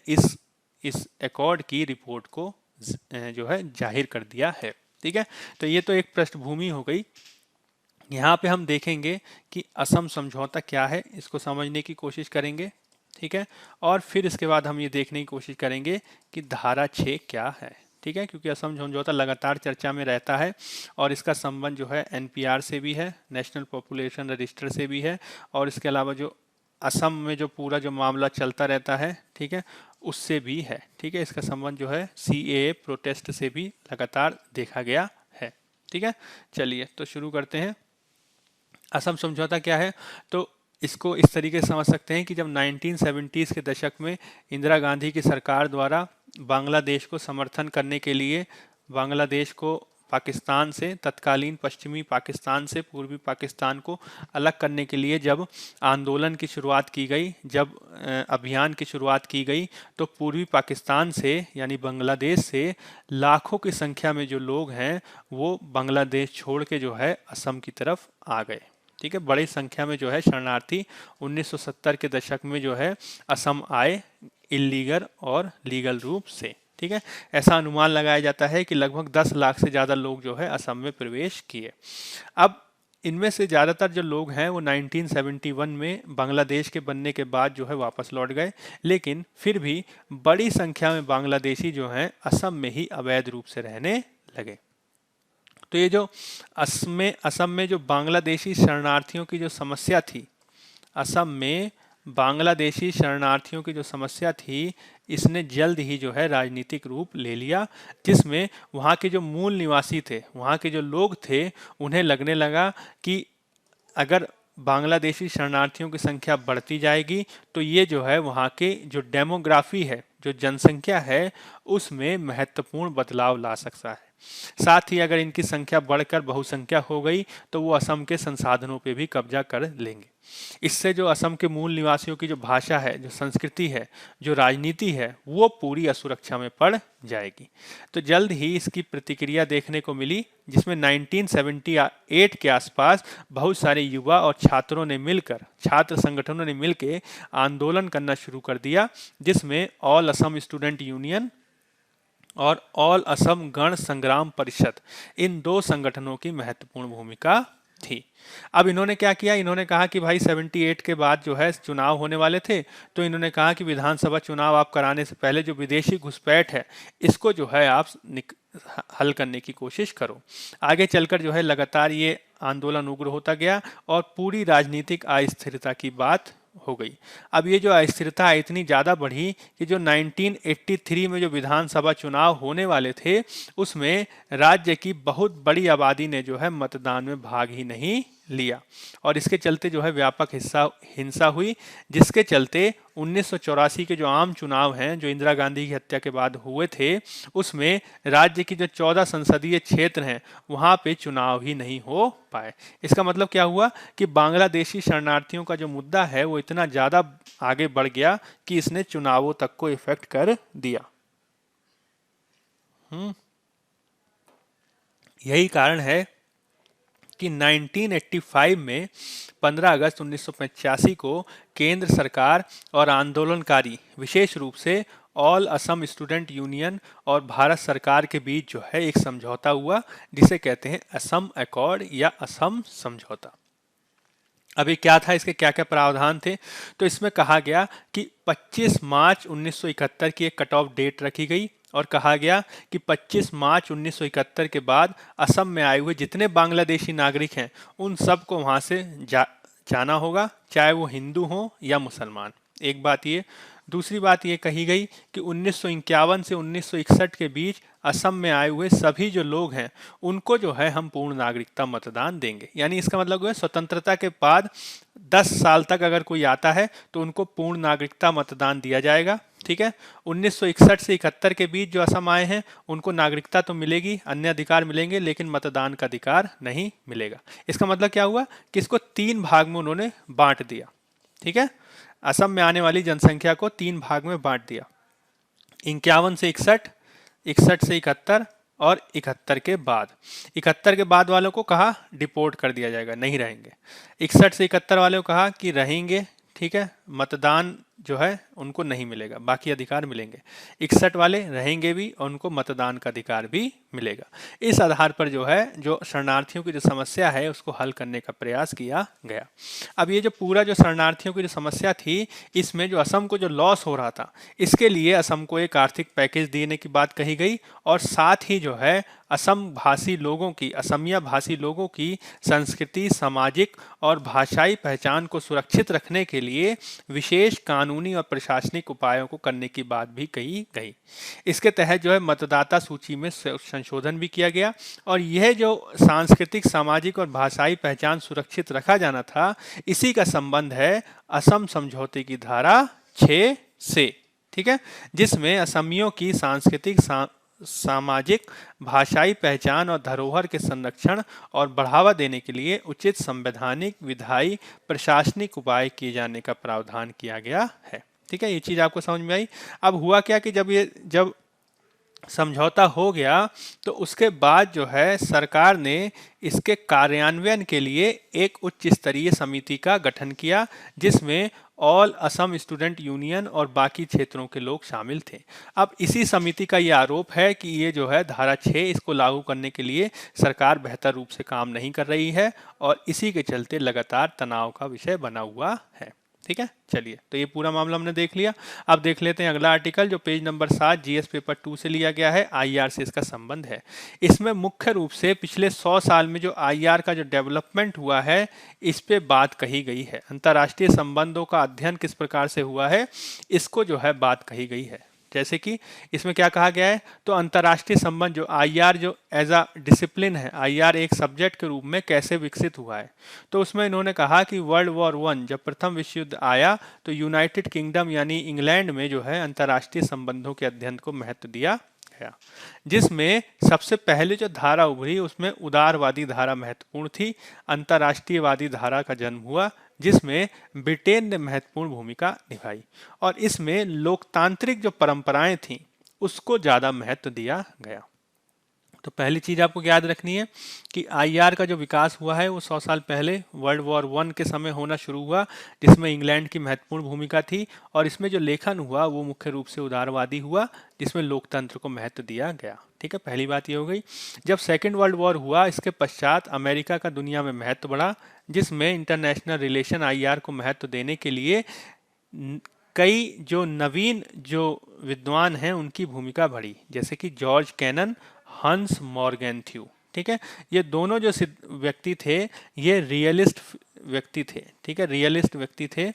इस एकॉर्ड की रिपोर्ट को जो है जाहिर कर दिया है। ठीक है, तो ये तो एक पृष्ठभूमि हो गई। यहाँ पे हम देखेंगे कि असम समझौता क्या है, इसको समझने की कोशिश करेंगे। ठीक है, और फिर इसके बाद हम ये देखने की कोशिश करेंगे कि धारा 6 क्या है। ठीक है, क्योंकि असम समझौता लगातार चर्चा में रहता है, और इसका संबंध जो है एनपीआर से भी है, नेशनल पॉपुलेशन रजिस्टर से भी है, और इसके अलावा जो असम में जो पूरा जो मामला चलता रहता है, ठीक है, उससे भी है। ठीक है, इसका संबंध जो है सीएए प्रोटेस्ट से भी लगातार देखा गया है। ठीक है, चलिए तो शुरू करते हैं। असम समझौता क्या है, तो इसको इस तरीके से समझ सकते हैं कि जब 1970s के दशक में इंदिरा गांधी की सरकार द्वारा बांग्लादेश को समर्थन करने के लिए बांग्लादेश को पाकिस्तान से, तत्कालीन पश्चिमी पाकिस्तान से पूर्वी पाकिस्तान को अलग करने के लिए जब आंदोलन की शुरुआत की गई, जब अभियान की शुरुआत की गई, तो पूर्वी पाकिस्तान से यानी बांग्लादेश से लाखों की संख्या में जो लोग हैं वो बांग्लादेश छोड़ के जो है असम की तरफ आ गए। ठीक है, बड़ी संख्या में जो है शरणार्थी 1970 के दशक में जो है असम आए, इलीगल और लीगल रूप से। ठीक है, ऐसा अनुमान लगाया जाता है कि लगभग 10 लाख से ज़्यादा लोग जो है असम में प्रवेश किए। अब इनमें से ज़्यादातर जो लोग हैं वो 1971 में बांग्लादेश के बनने के बाद जो है वापस लौट गए, लेकिन फिर भी बड़ी संख्या में बांग्लादेशी जो हैं असम में ही अवैध रूप से रहने लगे। तो ये जो असम में जो बांग्लादेशी शरणार्थियों की जो समस्या थी, असम में बांग्लादेशी शरणार्थियों की जो समस्या थी, इसने जल्द ही जो है राजनीतिक रूप ले लिया, जिसमें वहाँ के जो मूल निवासी थे, वहाँ के जो लोग थे, उन्हें लगने लगा कि अगर बांग्लादेशी शरणार्थियों की संख्या बढ़ती जाएगी तो ये जो है वहाँ के जो डेमोग्राफी है, जो जनसंख्या है, उसमें महत्वपूर्ण बदलाव ला सकता है। साथ ही अगर इनकी संख्या बढ़कर बहुसंख्या हो गई तो वो असम के संसाधनों पे भी कब्जा कर लेंगे। इससे जो असम के मूल निवासियों की जो भाषा है, जो संस्कृति है, जो राजनीति है, वो पूरी असुरक्षा में पड़ जाएगी। तो जल्द ही इसकी प्रतिक्रिया देखने को मिली, जिसमें 1978 के आसपास बहुत सारे युवा और छात्र संगठनों ने मिलकर आंदोलन करना शुरू कर दिया, जिसमें ऑल असम स्टूडेंट यूनियन और ऑल असम गण संग्राम परिषद, इन दो संगठनों की महत्वपूर्ण भूमिका थी। अब इन्होंने क्या किया, इन्होंने कहा कि भाई 78 के बाद जो है चुनाव होने वाले थे, तो इन्होंने कहा कि विधानसभा चुनाव आप कराने से पहले जो विदेशी घुसपैठ है, इसको जो है आप हल करने की कोशिश करो। आगे चलकर जो है लगातार ये आंदोलन उग्र होता गया और पूरी राजनीतिक अस्थिरता की बात हो गई। अब ये जो अस्थिरता इतनी ज़्यादा बढ़ी कि जो 1983 में जो विधानसभा चुनाव होने वाले थे, उसमें राज्य की बहुत बड़ी आबादी ने जो है मतदान में भाग ही नहीं लिया और इसके चलते जो है व्यापक हिंसा हुई, जिसके चलते 1984 के जो आम चुनाव हैं जो इंदिरा गांधी की हत्या के बाद हुए थे, उसमें राज्य की जो 14 संसदीय क्षेत्र हैं वहां पे चुनाव ही नहीं हो पाए। इसका मतलब क्या हुआ कि बांग्लादेशी शरणार्थियों का जो मुद्दा है वो इतना ज़्यादा आगे बढ़ गया कि इसने चुनावों तक को इफेक्ट कर दिया। यही कारण है कि 1985 में 15 अगस्त 1985 को केंद्र सरकार और आंदोलनकारी, विशेष रूप से ऑल असम स्टूडेंट यूनियन और भारत सरकार के बीच जो है एक समझौता हुआ, जिसे कहते हैं असम अकॉर्ड या असम समझौता। अभी क्या था, इसके क्या क्या प्रावधान थे? तो इसमें कहा गया कि 25 मार्च 1971 की एक कट ऑफ डेट रखी गई और कहा गया कि 25 मार्च 1971 के बाद असम में आए हुए जितने बांग्लादेशी नागरिक हैं उन सबको वहां से जाना होगा, चाहे वो हिंदू हो या मुसलमान। एक बात ये। दूसरी बात ये कही गई कि 1951 से 1961 के बीच असम में आए हुए सभी जो लोग हैं उनको जो है हम पूर्ण नागरिकता मतदान देंगे। यानी इसका मतलब है स्वतंत्रता के बाद 10 साल तक अगर कोई आता है तो उनको पूर्ण नागरिकता मतदान दिया जाएगा। ठीक है। 1961 से 71 के बीच जो असम आए हैं उनको नागरिकता तो मिलेगी, अन्य अधिकार मिलेंगे, लेकिन मतदान का अधिकार नहीं मिलेगा। इसका मतलब क्या हुआ कि इसको 3 भाग में उन्होंने बांट दिया। ठीक है। असम में आने वाली जनसंख्या को 3 भाग में बांट दिया, 51 से 61, 61 से 71 और 71 के बाद। 71 के बाद वालों को कहा डिपोर्ट कर दिया जाएगा, नहीं रहेंगे। 61 से 71 वालों को कहा कि रहेंगे, ठीक है, मतदान जो है उनको नहीं मिलेगा, बाकी अधिकार मिलेंगे। 61 वाले रहेंगे भी और उनको मतदान का अधिकार भी मिलेगा। इस आधार पर जो है जो शरणार्थियों की जो समस्या है उसको हल करने का प्रयास किया गया। अब ये जो पूरा जो शरणार्थियों की जो समस्या थी, इसमें जो असम को जो लॉस हो रहा था, इसके लिए असम को एक आर्थिक पैकेज देने की बात कही गई और साथ ही जो है असम भाषी लोगों की, असमिया भाषी लोगों की संस्कृति, सामाजिक और भाषाई पहचान को सुरक्षित रखने के लिए विशेष कानूनी और प्रशासनिक उपायों को करने की बात भी कही गई। इसके तहत जो है मतदाता सूची में संशोधन भी किया गया और यह जो सांस्कृतिक, सामाजिक और भाषाई पहचान सुरक्षित रखा जाना था, इसी का संबंध है असम समझौते की धारा 6 से। ठीक है, जिसमें असमियों की सांस्कृतिक, सामाजिक, भाषाई पहचान और धरोहर के संरक्षण और बढ़ावा देने के लिए उचित संवैधानिक, विधायी, प्रशासनिक उपाय किए जाने का प्रावधान किया गया है। ठीक है, ये चीज आपको समझ में आई। अब हुआ क्या कि जब समझौता हो गया तो उसके बाद जो है सरकार ने इसके कार्यान्वयन के लिए एक उच्च स्तरीय समिति का गठन किया, जिसमें ऑल असम स्टूडेंट यूनियन और बाकी क्षेत्रों के लोग शामिल थे। अब इसी समिति का ये आरोप है कि ये जो है धारा 6 इसको लागू करने के लिए सरकार बेहतर रूप से काम नहीं कर रही है और इसी के चलते लगातार तनाव का विषय बना हुआ है। ठीक है, चलिए, तो ये पूरा मामला हमने देख लिया। अब देख लेते हैं अगला आर्टिकल जो पेज नंबर 7 जीएस पेपर 2 से लिया गया है। आईआर से इसका संबंध है। इसमें मुख्य रूप से पिछले 100 साल में जो आईआर का जो डेवलपमेंट हुआ है इस पे बात कही गई है। अंतर्राष्ट्रीय संबंधों का अध्ययन किस प्रकार से हुआ है इसको जो है बात कही गई है। जैसे कि इसमें क्या कहा गया है, तो अंतर्राष्ट्रीय संबंध जो आईआर जो एज अ डिसिप्लिन है, आईआर एक सब्जेक्ट के रूप में कैसे विकसित हुआ है। तो उसमें इन्होंने कहा कि वर्ल्ड वॉर 1 जब प्रथम विश्व युद्ध आया तो यूनाइटेड किंगडम यानी इंग्लैंड में जो है अंतर्राष्ट्रीय संबंधों के अध्ययन को महत्व दिया गया, जिसमें सबसे पहले जो धारा उभरी उसमें उदारवादी धारा महत्वपूर्ण थी। अंतर्राष्ट्रीयवादी धारा का जन्म हुआ जिसमें ब्रिटेन ने महत्वपूर्ण भूमिका निभाई और इसमें लोकतांत्रिक जो परंपराएं थीं उसको ज़्यादा महत्व दिया गया। तो पहली चीज़ आपको याद रखनी है कि आईआर का जो विकास हुआ है वो 100 साल पहले वर्ल्ड वॉर 1 के समय होना शुरू हुआ, जिसमें इंग्लैंड की महत्वपूर्ण भूमिका थी और इसमें जो लेखन हुआ वो मुख्य रूप से उदारवादी हुआ, जिसमें लोकतंत्र को महत्व दिया गया। ठीक है, पहली बात ये हो गई। जब सेकेंड वर्ल्ड वॉर हुआ इसके पश्चात अमेरिका का दुनिया में महत्व बढ़ा, जिसमें इंटरनेशनल रिलेशन आईआर को महत्व देने के लिए कई जो नवीन जो विद्वान हैं उनकी भूमिका बढ़ी, जैसे कि जॉर्ज कैनन, हंस मॉर्गेंथ्यू। ठीक है, ये दोनों जो व्यक्ति थे ये रियलिस्ट व्यक्ति थे। ठीक है, रियलिस्ट व्यक्ति थे।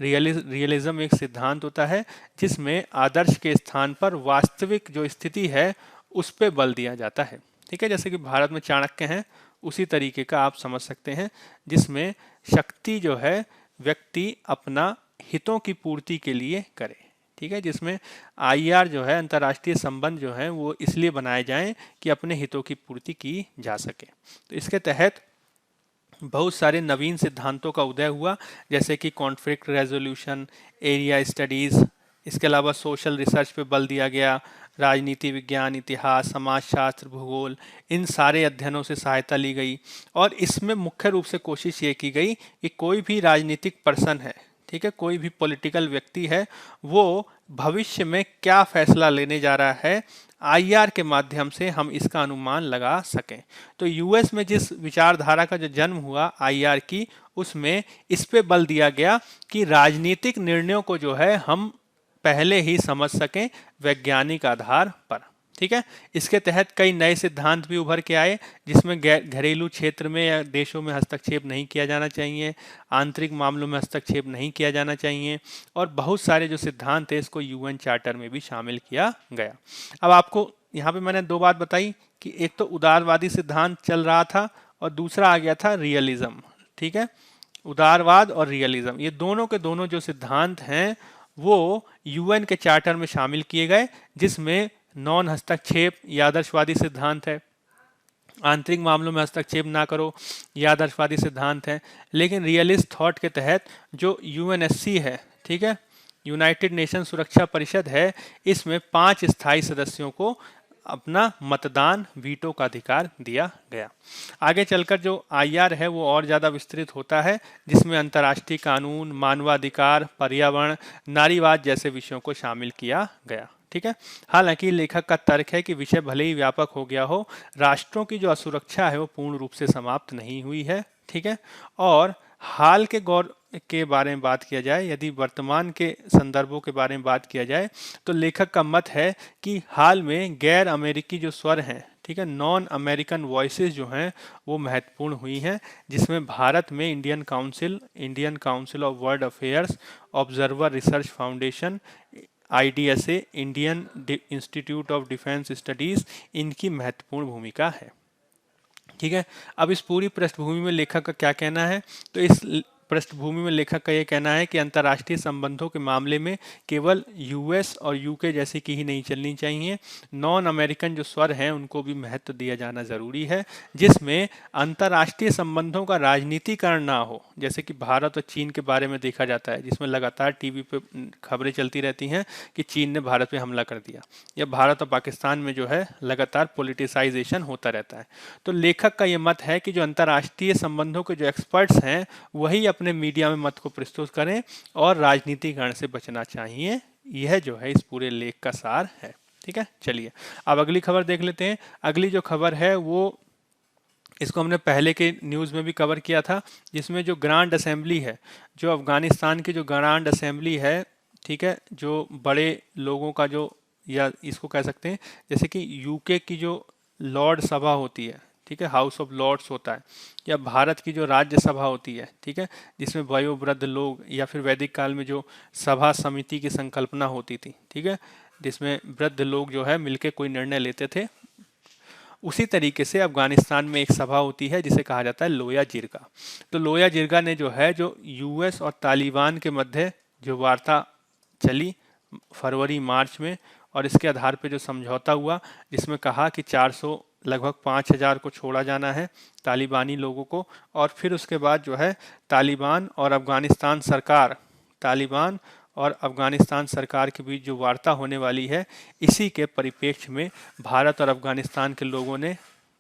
रियलिज्म एक सिद्धांत होता है जिसमें आदर्श के स्थान पर वास्तविक जो स्थिति है उस पर बल दिया जाता है। ठीक है, जैसे कि भारत में चाणक्य हैं, उसी तरीके का आप समझ सकते हैं, जिसमें शक्ति जो है व्यक्ति अपना हितों की पूर्ति के लिए करे। ठीक है, जिसमें आईआर जो है, अंतर्राष्ट्रीय संबंध जो है वो इसलिए बनाए जाएं कि अपने हितों की पूर्ति की जा सके। तो इसके तहत बहुत सारे नवीन सिद्धांतों का उदय हुआ, जैसे कि कॉन्फ्लिक्ट रेजोल्यूशन, एरिया स्टडीज़, इसके अलावा सोशल रिसर्च पे बल दिया गया, राजनीति विज्ञान, इतिहास, समाजशास्त्र, भूगोल, इन सारे अध्ययनों से सहायता ली गई। और इसमें मुख्य रूप से कोशिश ये की गई कि कोई भी राजनीतिक पर्सन है, ठीक है, कोई भी पॉलिटिकल व्यक्ति है, वो भविष्य में क्या फैसला लेने जा रहा है, आईआर के माध्यम से हम इसका अनुमान लगा सकें। तो यूएस में जिस विचारधारा का जो जन्म हुआ आईआर की, उसमें इस पे बल दिया गया कि राजनीतिक निर्णयों को जो है हम पहले ही समझ सकें वैज्ञानिक आधार पर। ठीक है, इसके तहत कई नए सिद्धांत भी उभर के आए, जिसमें घरेलू क्षेत्र में या देशों में हस्तक्षेप नहीं किया जाना चाहिए, आंतरिक मामलों में हस्तक्षेप नहीं किया जाना चाहिए, और बहुत सारे जो सिद्धांत है इसको यूएन चार्टर में भी शामिल किया गया। अब आपको यहाँ पे मैंने दो बात बताई कि एक तो उदारवादी सिद्धांत चल रहा था और दूसरा आ गया था रियलिज्म। ठीक है, उदारवाद और रियलिज्म, ये दोनों के दोनों जो सिद्धांत हैं वो यूएन के चार्टर में शामिल किए गए, जिसमें नॉन हस्तक्षेप ये आदर्शवादी सिद्धांत है, आंतरिक मामलों में हस्तक्षेप ना करो ये आदर्शवादी सिद्धांत है। लेकिन रियलिस्ट थॉट के तहत जो यूएनएससी है, ठीक है, यूनाइटेड नेशन सुरक्षा परिषद है, इसमें 5 स्थायी सदस्यों को अपना मतदान वीटो का अधिकार दिया गया। आगे चलकर जो आईआर है वो और ज़्यादा विस्तृत होता है, जिसमें अंतर्राष्ट्रीय कानून, मानवाधिकार, पर्यावरण, नारीवाद जैसे विषयों को शामिल किया गया। ठीक है, हालांकि लेखक का तर्क है कि विषय भले ही व्यापक हो गया हो, राष्ट्रों की जो असुरक्षा है वो पूर्ण रूप से समाप्त नहीं हुई है। ठीक है, और हाल के गौर के बारे में बात किया जाए, यदि वर्तमान के संदर्भों के बारे में बात किया जाए, तो लेखक का मत है कि हाल में गैर अमेरिकी जो स्वर हैं, ठीक है, नॉन अमेरिकन वॉइसेस जो हैं वो महत्वपूर्ण हुई हैं, जिसमें भारत में Indian council of world affairs, observer research foundation, IDSA, Indian institute of defence studies, इनकी महत्वपूर्ण भूमिका है। ठीक है, अब इस पूरी पृष्ठभूमि में लेखक का क्या कहना है, तो इस पृष्ठभूमि में लेखक का ये कहना है कि अंतर्राष्ट्रीय संबंधों के मामले में केवल यूएस और यूके जैसी की ही नहीं चलनी चाहिए, नॉन अमेरिकन जो स्वर हैं उनको भी महत्व दिया जाना जरूरी है, जिसमें अंतर्राष्ट्रीय संबंधों का राजनीतिकरण ना हो, जैसे कि भारत और चीन के बारे में देखा जाता है, जिसमें लगातार टीवी पे खबरें चलती रहती हैं कि चीन ने भारत पे हमला कर दिया, या भारत और पाकिस्तान में जो है लगातार पॉलिटिसाइजेशन होता रहता है। तो लेखक का ये मत है कि जो अंतर्राष्ट्रीय संबंधों के जो एक्सपर्ट्स हैं वही अपने मीडिया में मत को प्रस्तुत करें और राजनीतिकरण से बचना चाहिए। यह जो है इस पूरे लेख का सार है। ठीक है, चलिए अब अगली खबर देख लेते हैं। अगली जो खबर है वो, इसको हमने पहले के न्यूज़ में भी कवर किया था, जिसमें जो ग्रांड असेंबली है, जो अफगानिस्तान की जो ग्रांड असेंबली है, ठीक है, जो बड़े लोगों का जो, या इसको कह सकते हैं जैसे कि यूके की जो लॉर्ड सभा होती है, ठीक है, हाउस ऑफ लॉर्ड्स होता है, या भारत की जो राज्यसभा होती है, ठीक है, जिसमें वयोवृद्ध लोग, या फिर वैदिक काल में जो सभा समिति की संकल्पना होती थी, ठीक है, जिसमें वृद्ध लोग जो है मिलके कोई निर्णय लेते थे, उसी तरीके से अफगानिस्तान में एक सभा होती है जिसे कहा जाता है लोया जिरगा। तो लोया जिरगा ने जो है, जो यूएस और तालिबान के मध्य जो वार्ता चली फरवरी मार्च में, और इसके आधार पर जो समझौता हुआ, जिसमें कहा कि 400 लगभग 5000 को छोड़ा जाना है तालिबानी लोगों को, और फिर उसके बाद जो है तालिबान और अफगानिस्तान सरकार के बीच जो वार्ता होने वाली है, इसी के परिप्रेक्ष्य में भारत और अफगानिस्तान के लोगों ने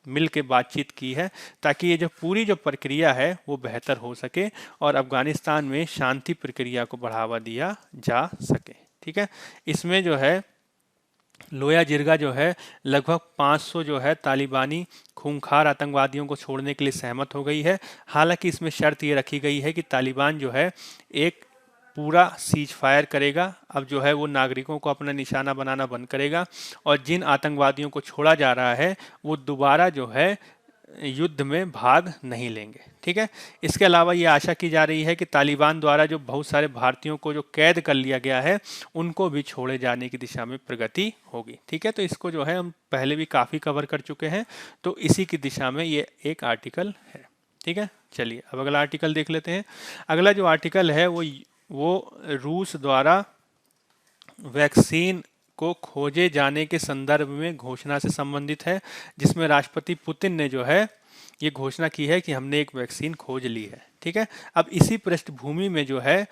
मिल के बातचीत की है, ताकि ये जो पूरी जो प्रक्रिया है वो बेहतर हो सके और अफगानिस्तान में शांति प्रक्रिया को बढ़ावा दिया जा सके। ठीक है, इसमें जो है लोया जिरगा जो है लगभग 500 जो है तालिबानी खूंखार आतंकवादियों को छोड़ने के लिए सहमत हो गई है। हालांकि इसमें शर्त ये रखी गई है कि तालिबान जो है एक पूरा सीज फायर करेगा, अब जो है वो नागरिकों को अपना निशाना बनाना बंद करेगा, और जिन आतंकवादियों को छोड़ा जा रहा है वो दोबारा जो है युद्ध में भाग नहीं लेंगे। ठीक है, इसके अलावा ये आशा की जा रही है कि तालिबान द्वारा जो बहुत सारे भारतीयों को जो कैद कर लिया गया है उनको भी छोड़े जाने की दिशा में प्रगति होगी। ठीक है, तो इसको जो है हम पहले भी काफ़ी कवर कर चुके हैं, तो इसी की दिशा में ये एक आर्टिकल है। ठीक है, चलिए अब अगला आर्टिकल देख लेते हैं। अगला जो आर्टिकल है वो रूस द्वारा वैक्सीन को खोजे जाने के संदर्भ में घोषणा से संबंधित है, जिसमें राष्ट्रपति पुतिन ने जो है ये घोषणा की है कि हमने एक वैक्सीन खोज ली है। ठीक है, अब इसी पृष्ठभूमि में जो है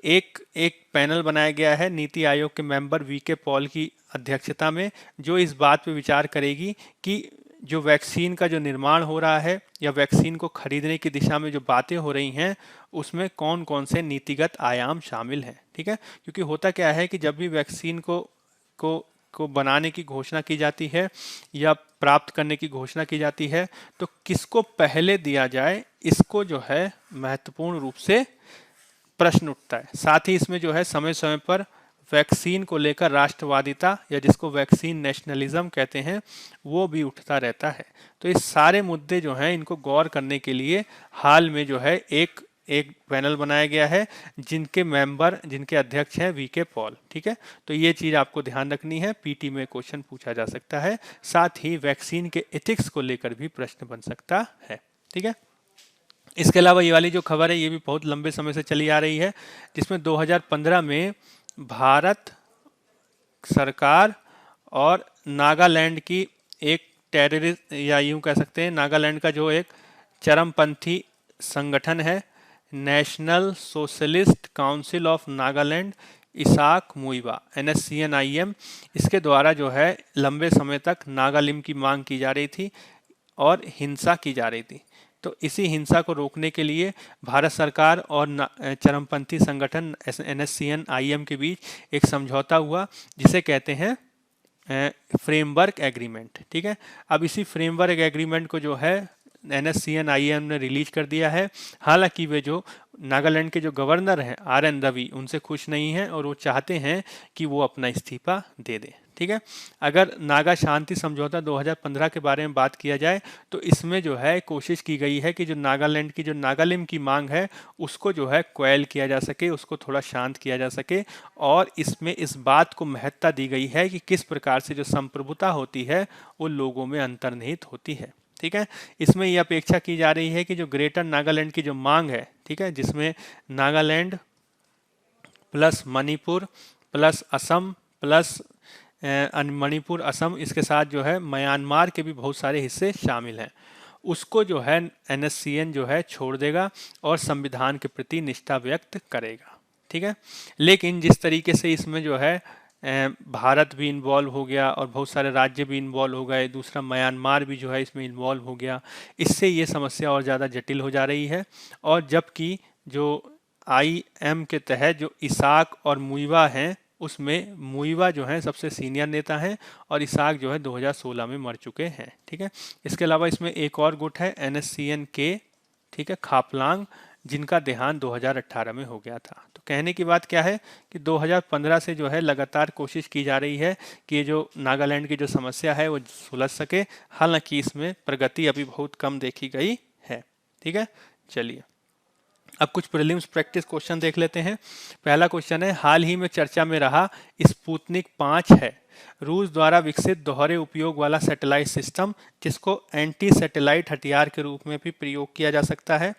एक एक पैनल बनाया गया है नीति आयोग के मेंबर वीके पॉल की अध्यक्षता में, जो इस बात पे विचार करेगी कि जो वैक्सीन का जो निर्माण हो रहा है या वैक्सीन को खरीदने की दिशा में जो बातें हो रही हैं उसमें कौन कौन से नीतिगत आयाम शामिल हैं। ठीक है, क्योंकि होता क्या है कि जब भी वैक्सीन को बनाने की घोषणा की जाती है या प्राप्त करने की घोषणा की जाती है तो किसको पहले दिया जाए, इसको जो है महत्वपूर्ण रूप से प्रश्न उठता है। साथ ही इसमें जो है समय समय पर वैक्सीन को लेकर राष्ट्रवादिता या जिसको वैक्सीन नेशनलिज्म कहते हैं वो भी उठता रहता है। तो इस सारे मुद्दे जो हैं इनको गौर करने के लिए हाल में जो है एक एक पैनल बनाया गया है जिनके अध्यक्ष हैं वीके पॉल। ठीक है, तो ये चीज़ आपको ध्यान रखनी है, पीटी में क्वेश्चन पूछा जा सकता है। साथ ही वैक्सीन के एथिक्स को लेकर भी प्रश्न बन सकता है। ठीक है, इसके अलावा ये वाली जो खबर है ये भी बहुत लंबे समय से चली आ रही है, जिसमें 2015 में भारत सरकार और नागालैंड की एक टेररिस्ट या यूं कह सकते हैं नागालैंड का जो एक चरमपंथी संगठन है National Socialist Council of Nagaland Isak Muivah NSCN-IM, इसके द्वारा जो है लंबे समय तक नागालिम की मांग की जा रही थी और हिंसा की जा रही थी। तो इसी हिंसा को रोकने के लिए भारत सरकार और चरमपंथी संगठन NSCN-IM के बीच एक समझौता हुआ जिसे कहते हैं फ्रेमवर्क एग्रीमेंट। ठीक है, अब इसी फ्रेमवर्क एग्रीमेंट को जो है NSCN-IM ने रिलीज कर दिया है। हालांकि वे जो नागालैंड के जो गवर्नर हैं RN रवि उनसे खुश नहीं हैं और वो चाहते हैं कि वो अपना इस्तीफा दे दें। ठीक है, अगर नागा शांति समझौता 2015 के बारे में बात किया जाए तो इसमें जो है कोशिश की गई है कि जो नागालैंड की जो नागालिम की मांग है उसको जो है क्वेल किया जा सके, उसको थोड़ा शांत किया जा सके, और इसमें इस बात को महत्ता दी गई है कि किस प्रकार से जो संप्रभुता होती है वो लोगों में अंतर्निहित होती है। ठीक है, इसमें यह अपेक्षा की जा रही है कि जो ग्रेटर नागालैंड की जो मांग है, ठीक है, जिसमें Nagaland plus Manipur plus Assam plus Manipur Assam इसके साथ जो है म्यांमार के भी बहुत सारे हिस्से शामिल हैं, उसको जो है NSCN जो है छोड़ देगा और संविधान के प्रति निष्ठा व्यक्त करेगा। ठीक है, लेकिन जिस तरीके से इसमें जो है भारत भी इन्वॉल्व हो गया और बहुत सारे राज्य भी इन्वॉल्व हो गए, दूसरा म्यांमार भी जो है इसमें इन्वॉल्व हो गया, इससे ये समस्या और ज़्यादा जटिल हो जा रही है। और जबकि जो IM के तहत जो इसाक और मुइवा हैं उसमें मुइवा जो है सबसे सीनियर नेता हैं और इसाक जो है 2016 में मर चुके हैं। ठीक है, इसके अलावा इसमें एक और गुट है NSCN के, ठीक है, खापलांग, जिनका देहांत 2018 में हो गया था। तो कहने की बात क्या है कि 2015 से जो है लगातार कोशिश की जा रही है कि ये जो नागालैंड की जो समस्या है वो सुलझ सके, हालांकि इसमें प्रगति अभी बहुत कम देखी गई है। ठीक है, चलिए अब कुछ प्रीलिम्स प्रैक्टिस क्वेश्चन देख लेते हैं। पहला क्वेश्चन है, हाल ही में चर्चा में रहा स्पुतनिक 5 है रूस द्वारा विकसित दोहरे उपयोग वाला सैटेलाइट सिस्टम जिसको एंटी सैटेलाइट हथियार के रूप में भी प्रयोग किया जा सकता है।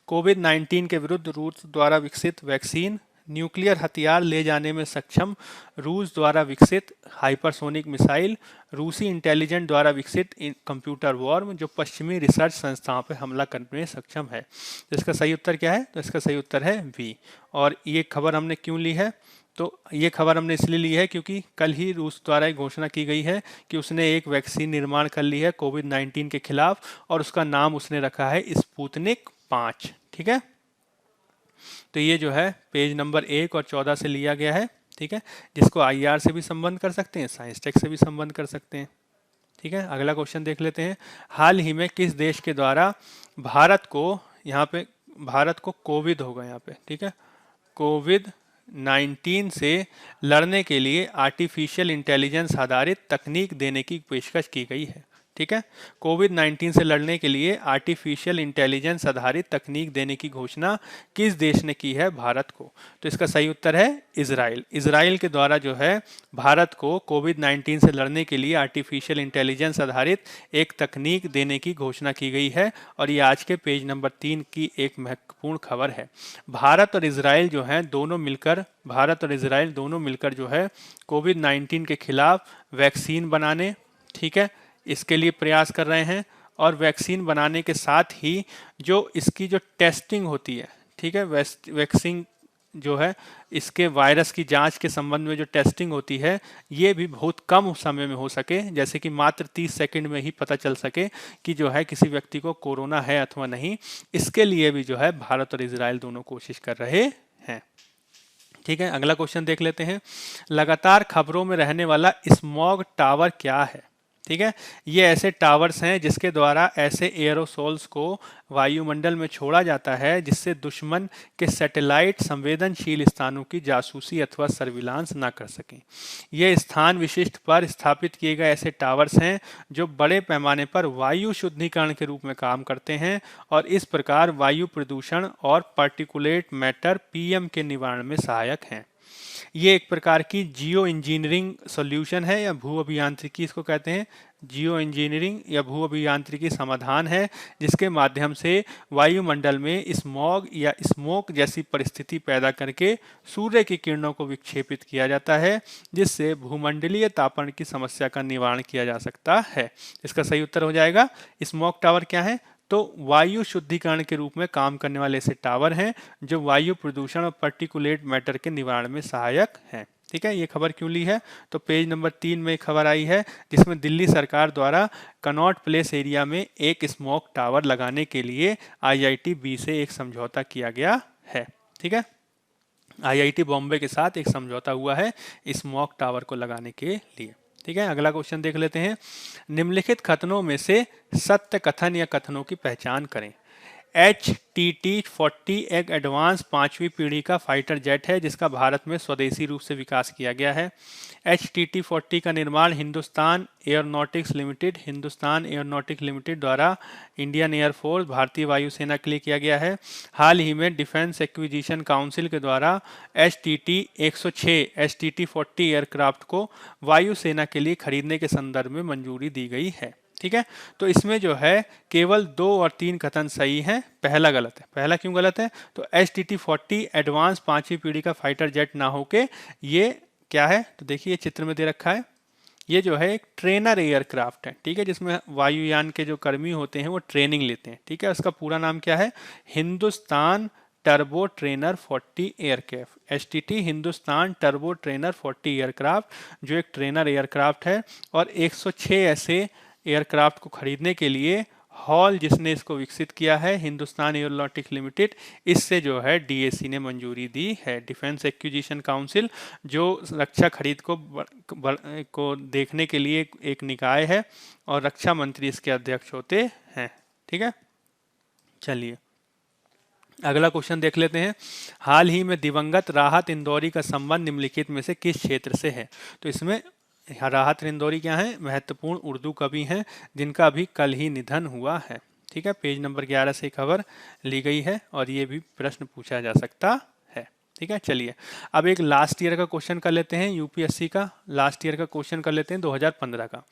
कोविड-19 के विरुद्ध रूस द्वारा विकसित वैक्सीन, न्यूक्लियर हथियार ले जाने में सक्षम रूस द्वारा विकसित हाइपरसोनिक मिसाइल, रूसी इंटेलिजेंस द्वारा विकसित कंप्यूटर वॉर्म जो पश्चिमी रिसर्च संस्थाओं पर हमला करने में सक्षम है। तो इसका सही उत्तर क्या है? तो इसका सही उत्तर है बी। और ये खबर हमने क्यों ली है? तो ये खबर हमने इसलिए ली है क्योंकि कल ही रूस द्वारा एक घोषणा की गई है कि उसने एक वैक्सीन निर्माण कर ली है कोविड-19 के खिलाफ और उसका नाम उसने रखा है स्पुतनिक 5। ठीक है, तो ये जो है पेज नंबर 1 और 14 से लिया गया है। ठीक है, जिसको IR से भी संबंध कर सकते हैं, साइंस टेक से भी संबंध कर सकते हैं। ठीक है, अगला क्वेश्चन देख लेते हैं। हाल ही में किस देश के द्वारा भारत को, यहाँ पे भारत को कोविड होगा यहाँ पे, ठीक है, कोविड-19 से लड़ने के लिए आर्टिफिशियल इंटेलिजेंस आधारित तकनीक देने की पेशकश की गई है। ठीक ठीक है। कोविड 19 से लड़ने के लिए आर्टिफिशियल इंटेलिजेंस आधारित तकनीक देने की घोषणा किस देश ने की है? भारत को। तो इसका सही उत्तर है इजराइल। इजराइल के द्वारा जो है भारत को कोविड 19 से लड़ने के लिए आर्टिफिशियल इंटेलिजेंस आधारित एक तकनीक देने की घोषणा की गई है और ये आज के पेज नंबर 3 की एक महत्वपूर्ण खबर है। भारत और इजराइल जो है दोनों मिलकर जो है कोविड 19 के खिलाफ वैक्सीन बनाने, ठीक है, इसके लिए प्रयास कर रहे हैं। और वैक्सीन बनाने के साथ ही जो इसकी जो टेस्टिंग होती है, ठीक है, वैक्सीन जो है इसके वायरस की जांच के संबंध में जो टेस्टिंग होती है ये भी बहुत कम समय में हो सके, जैसे कि मात्र 30 सेकंड में ही पता चल सके कि जो है किसी व्यक्ति को कोरोना है अथवा नहीं। इसके लिए भी जो है भारत और इजराइल दोनों कोशिश कर रहे हैं। ठीक है, अगला क्वेश्चन देख लेते हैं। लगातार खबरों में रहने वाला स्मॉग टावर क्या है? ठीक है, ये ऐसे टावर्स हैं जिसके द्वारा ऐसे एयरोसोल्स को वायुमंडल में छोड़ा जाता है जिससे दुश्मन के सैटेलाइट संवेदनशील स्थानों की जासूसी अथवा सर्विलांस ना कर सकें। ये स्थान विशिष्ट पर स्थापित किए गए ऐसे टावर्स हैं जो बड़े पैमाने पर वायु शुद्धिकरण के रूप में काम करते हैं और इस प्रकार वायु प्रदूषण और पार्टिकुलेट मैटर पीएम के निवारण में सहायक हैं। ये एक प्रकार की जियो इंजीनियरिंग सॉल्यूशन है या भू अभियांत्रिकी इसको कहते हैं। जियो इंजीनियरिंग या भू अभियांत्रिकी समाधान है जिसके माध्यम से वायुमंडल में स्मॉग या स्मोक जैसी परिस्थिति पैदा करके सूर्य की किरणों को विक्षेपित किया जाता है जिससे भूमंडलीय तापन की समस्या का निवारण किया जा सकता है। इसका सही उत्तर हो जाएगा स्मॉक टावर क्या है? तो वायु शुद्धिकरण के रूप में काम करने वाले ऐसे टावर हैं जो वायु प्रदूषण और पार्टिकुलेट मैटर के निवारण में सहायक हैं। ठीक है, ये खबर क्यों ली है? तो पेज नंबर 3 में खबर आई है जिसमें दिल्ली सरकार द्वारा कनॉट प्लेस एरिया में एक स्मोक टावर लगाने के लिए IIT-B से एक समझौता किया गया है। ठीक है, IIT बॉम्बे के साथ एक समझौता हुआ है स्मोक टावर को लगाने के लिए। ठीक है, अगला क्वेश्चन देख लेते हैं। निम्नलिखित कथनों में से सत्य कथन या कथनों की पहचान करें। HTT-40 एक एडवांस 5वीं पीढ़ी का फाइटर जेट है जिसका भारत में स्वदेशी रूप से विकास किया गया है। HTT-40 का निर्माण हिंदुस्तान एयरोनॉटिक्स लिमिटेड द्वारा इंडियन एयरफोर्स भारतीय वायुसेना के लिए किया गया है। हाल ही में डिफेंस एक्विजिशन काउंसिल के द्वारा HTT-106 HTT-40 एयरक्राफ्ट को वायुसेना के लिए खरीदने के संदर्भ में मंजूरी दी गई है। ठीक है, तो इसमें जो है केवल 2 और 3 कथन सही हैं, पहला गलत है। पहला क्यों गलत है? तो HTT-40 एडवांस 5वीं पीढ़ी का फाइटर जेट ना होके ये क्या है? तो देखिए चित्र में दे रखा है, ये जो है एक ट्रेनर एयरक्राफ्ट है। ठीक है, जिसमें वायुयान के जो कर्मी होते हैं वो ट्रेनिंग लेते हैं। ठीक है, उसका पूरा नाम क्या है? Hindustan turbo trainer 40 aircraft. HTT Hindustan turbo trainer 40 aircraft जो एक ट्रेनर एयरक्राफ्ट है और 106 ऐसे एयरक्राफ्ट को खरीदने के लिए हॉल जिसने इसको विकसित किया है हिंदुस्तान एयरोनॉटिक्स लिमिटेड, इससे जो है DAC ने मंजूरी दी है। डिफेंस एक्विजिशन काउंसिल जो रक्षा खरीद को देखने के लिए एक निकाय है और रक्षा मंत्री इसके अध्यक्ष होते हैं। ठीक है, चलिए अगला क्वेश्चन देख लेते हैं। हाल ही में दिवंगत राहत इंदौरी का संबंध निम्नलिखित में से किस क्षेत्र से है? तो इसमें राहत इंदौरी क्या है? महत्वपूर्ण उर्दू कवि हैं जिनका अभी कल ही निधन हुआ है। ठीक है, पेज नंबर 11 से खबर ली गई है और ये भी प्रश्न पूछा जा सकता है। ठीक है, चलिए अब एक लास्ट ईयर का क्वेश्चन कर लेते हैं। UPSC का लास्ट ईयर का क्वेश्चन कर लेते हैं 2015 का।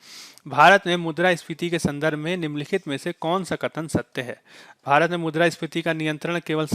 भारत में मुद्रास्फीति के संदर्भ में निम्नलिखित में से कौन सा कथन सत्य है? भारत में मुद्रास्फीति का नियंत्रण केवल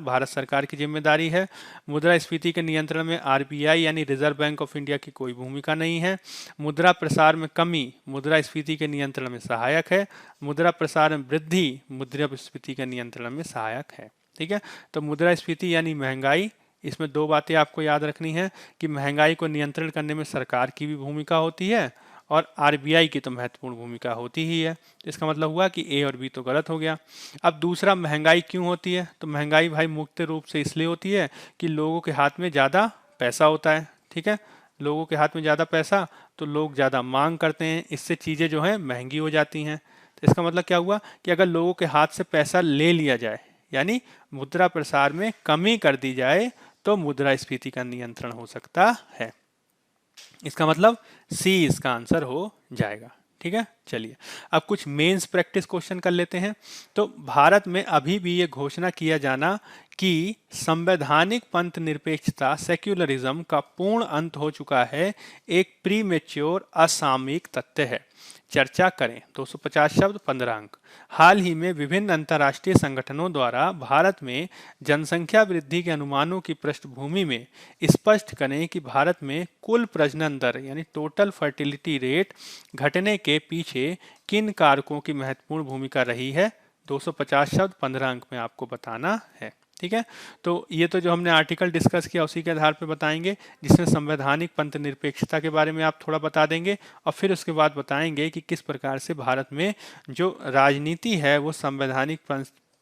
भारत सरकार की जिम्मेदारी है। मुद्रास्फीति के नियंत्रण में RBI यानी रिजर्व बैंक ऑफ इंडिया की कोई भूमिका नहीं है। मुद्रा प्रसार में कमी मुद्रास्फीति के नियंत्रण में सहायक है। मुद्रा प्रसार में वृद्धि मुद्रास्फीति के नियंत्रण में सहायक है। ठीक है, तो मुद्रास्फीति यानी महंगाई, इसमें 2 बातें आपको याद रखनी है कि महंगाई को नियंत्रण करने में सरकार की भी भूमिका होती है और RBI की तो महत्वपूर्ण भूमिका होती ही है। इसका मतलब हुआ कि A और B तो गलत हो गया। अब दूसरा, महंगाई क्यों होती है? तो महंगाई भाई मुख्य रूप से इसलिए होती है कि लोगों के हाथ में ज़्यादा पैसा होता है। ठीक है, लोगों के हाथ में ज़्यादा पैसा तो लोग ज़्यादा मांग करते हैं, इससे चीज़ें जो हैं महंगी हो जाती हैं। तो इसका मतलब क्या हुआ कि अगर लोगों के हाथ से पैसा ले लिया जाए यानी मुद्रा प्रसार में कमी कर दी जाए तो मुद्रास्फीति का नियंत्रण हो सकता है। इसका मतलब C इसका आंसर हो जाएगा। ठीक है। चलिए अब कुछ मेंस प्रैक्टिस क्वेश्चन कर लेते हैं। तो भारत में अभी भी ये घोषणा किया जाना कि संवैधानिक पंथ निरपेक्षता सेक्युलरिज्म का पूर्ण अंत हो चुका है एक प्रीमेच्योर असामयिक तथ्य है। चर्चा करें। 250 शब्द 15 अंक। हाल ही में विभिन्न अंतर्राष्ट्रीय संगठनों द्वारा भारत में जनसंख्या वृद्धि के अनुमानों की पृष्ठभूमि में स्पष्ट करें कि भारत में कुल प्रजनन दर यानी टोटल फर्टिलिटी रेट घटने के पीछे किन कारकों की महत्वपूर्ण भूमिका रही है। 250 शब्द 15 अंक में आपको बताना है। ठीक है। तो ये तो जो हमने आर्टिकल डिस्कस किया उसी के आधार पर बताएंगे, जिसमें संवैधानिक पंथ निरपेक्षता के बारे में आप थोड़ा बता देंगे और फिर उसके बाद बताएंगे कि किस प्रकार से भारत में जो राजनीति है वो संवैधानिक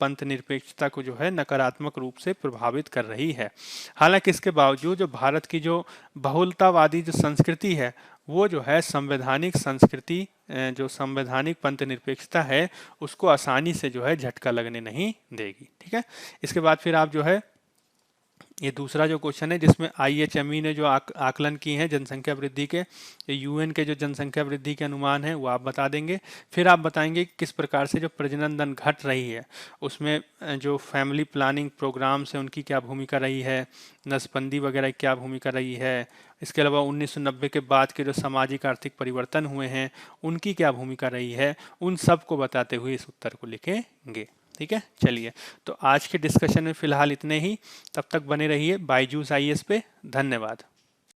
पंथ निरपेक्षता को जो है नकारात्मक रूप से प्रभावित कर रही है। हालांकि इसके बावजूद जो भारत की जो बहुलतावादी जो संस्कृति है वो जो है संवैधानिक संस्कृति जो संवैधानिक पंथ निरपेक्षता है उसको आसानी से जो है झटका लगने नहीं देगी। ठीक है। इसके बाद फिर आप जो है ये दूसरा जो क्वेश्चन है जिसमें IHME ने जो आकलन की हैं जनसंख्या वृद्धि के, UN के जो जनसंख्या वृद्धि के अनुमान है वो आप बता देंगे। फिर आप बताएंगे किस प्रकार से जो प्रजनन दर घट रही है उसमें जो फैमिली प्लानिंग प्रोग्राम्स है उनकी क्या भूमिका रही है, नसबंदी वगैरह क्या भूमिका रही है। इसके अलावा 1990 के बाद के जो सामाजिक आर्थिक परिवर्तन हुए हैं उनकी क्या भूमिका रही है, उन सब को बताते हुए इस उत्तर को लिखेंगे। ठीक है। चलिए तो आज के डिस्कशन में फिलहाल इतने ही। तब तक बने रहिए बायजूस IAS पे। धन्यवाद।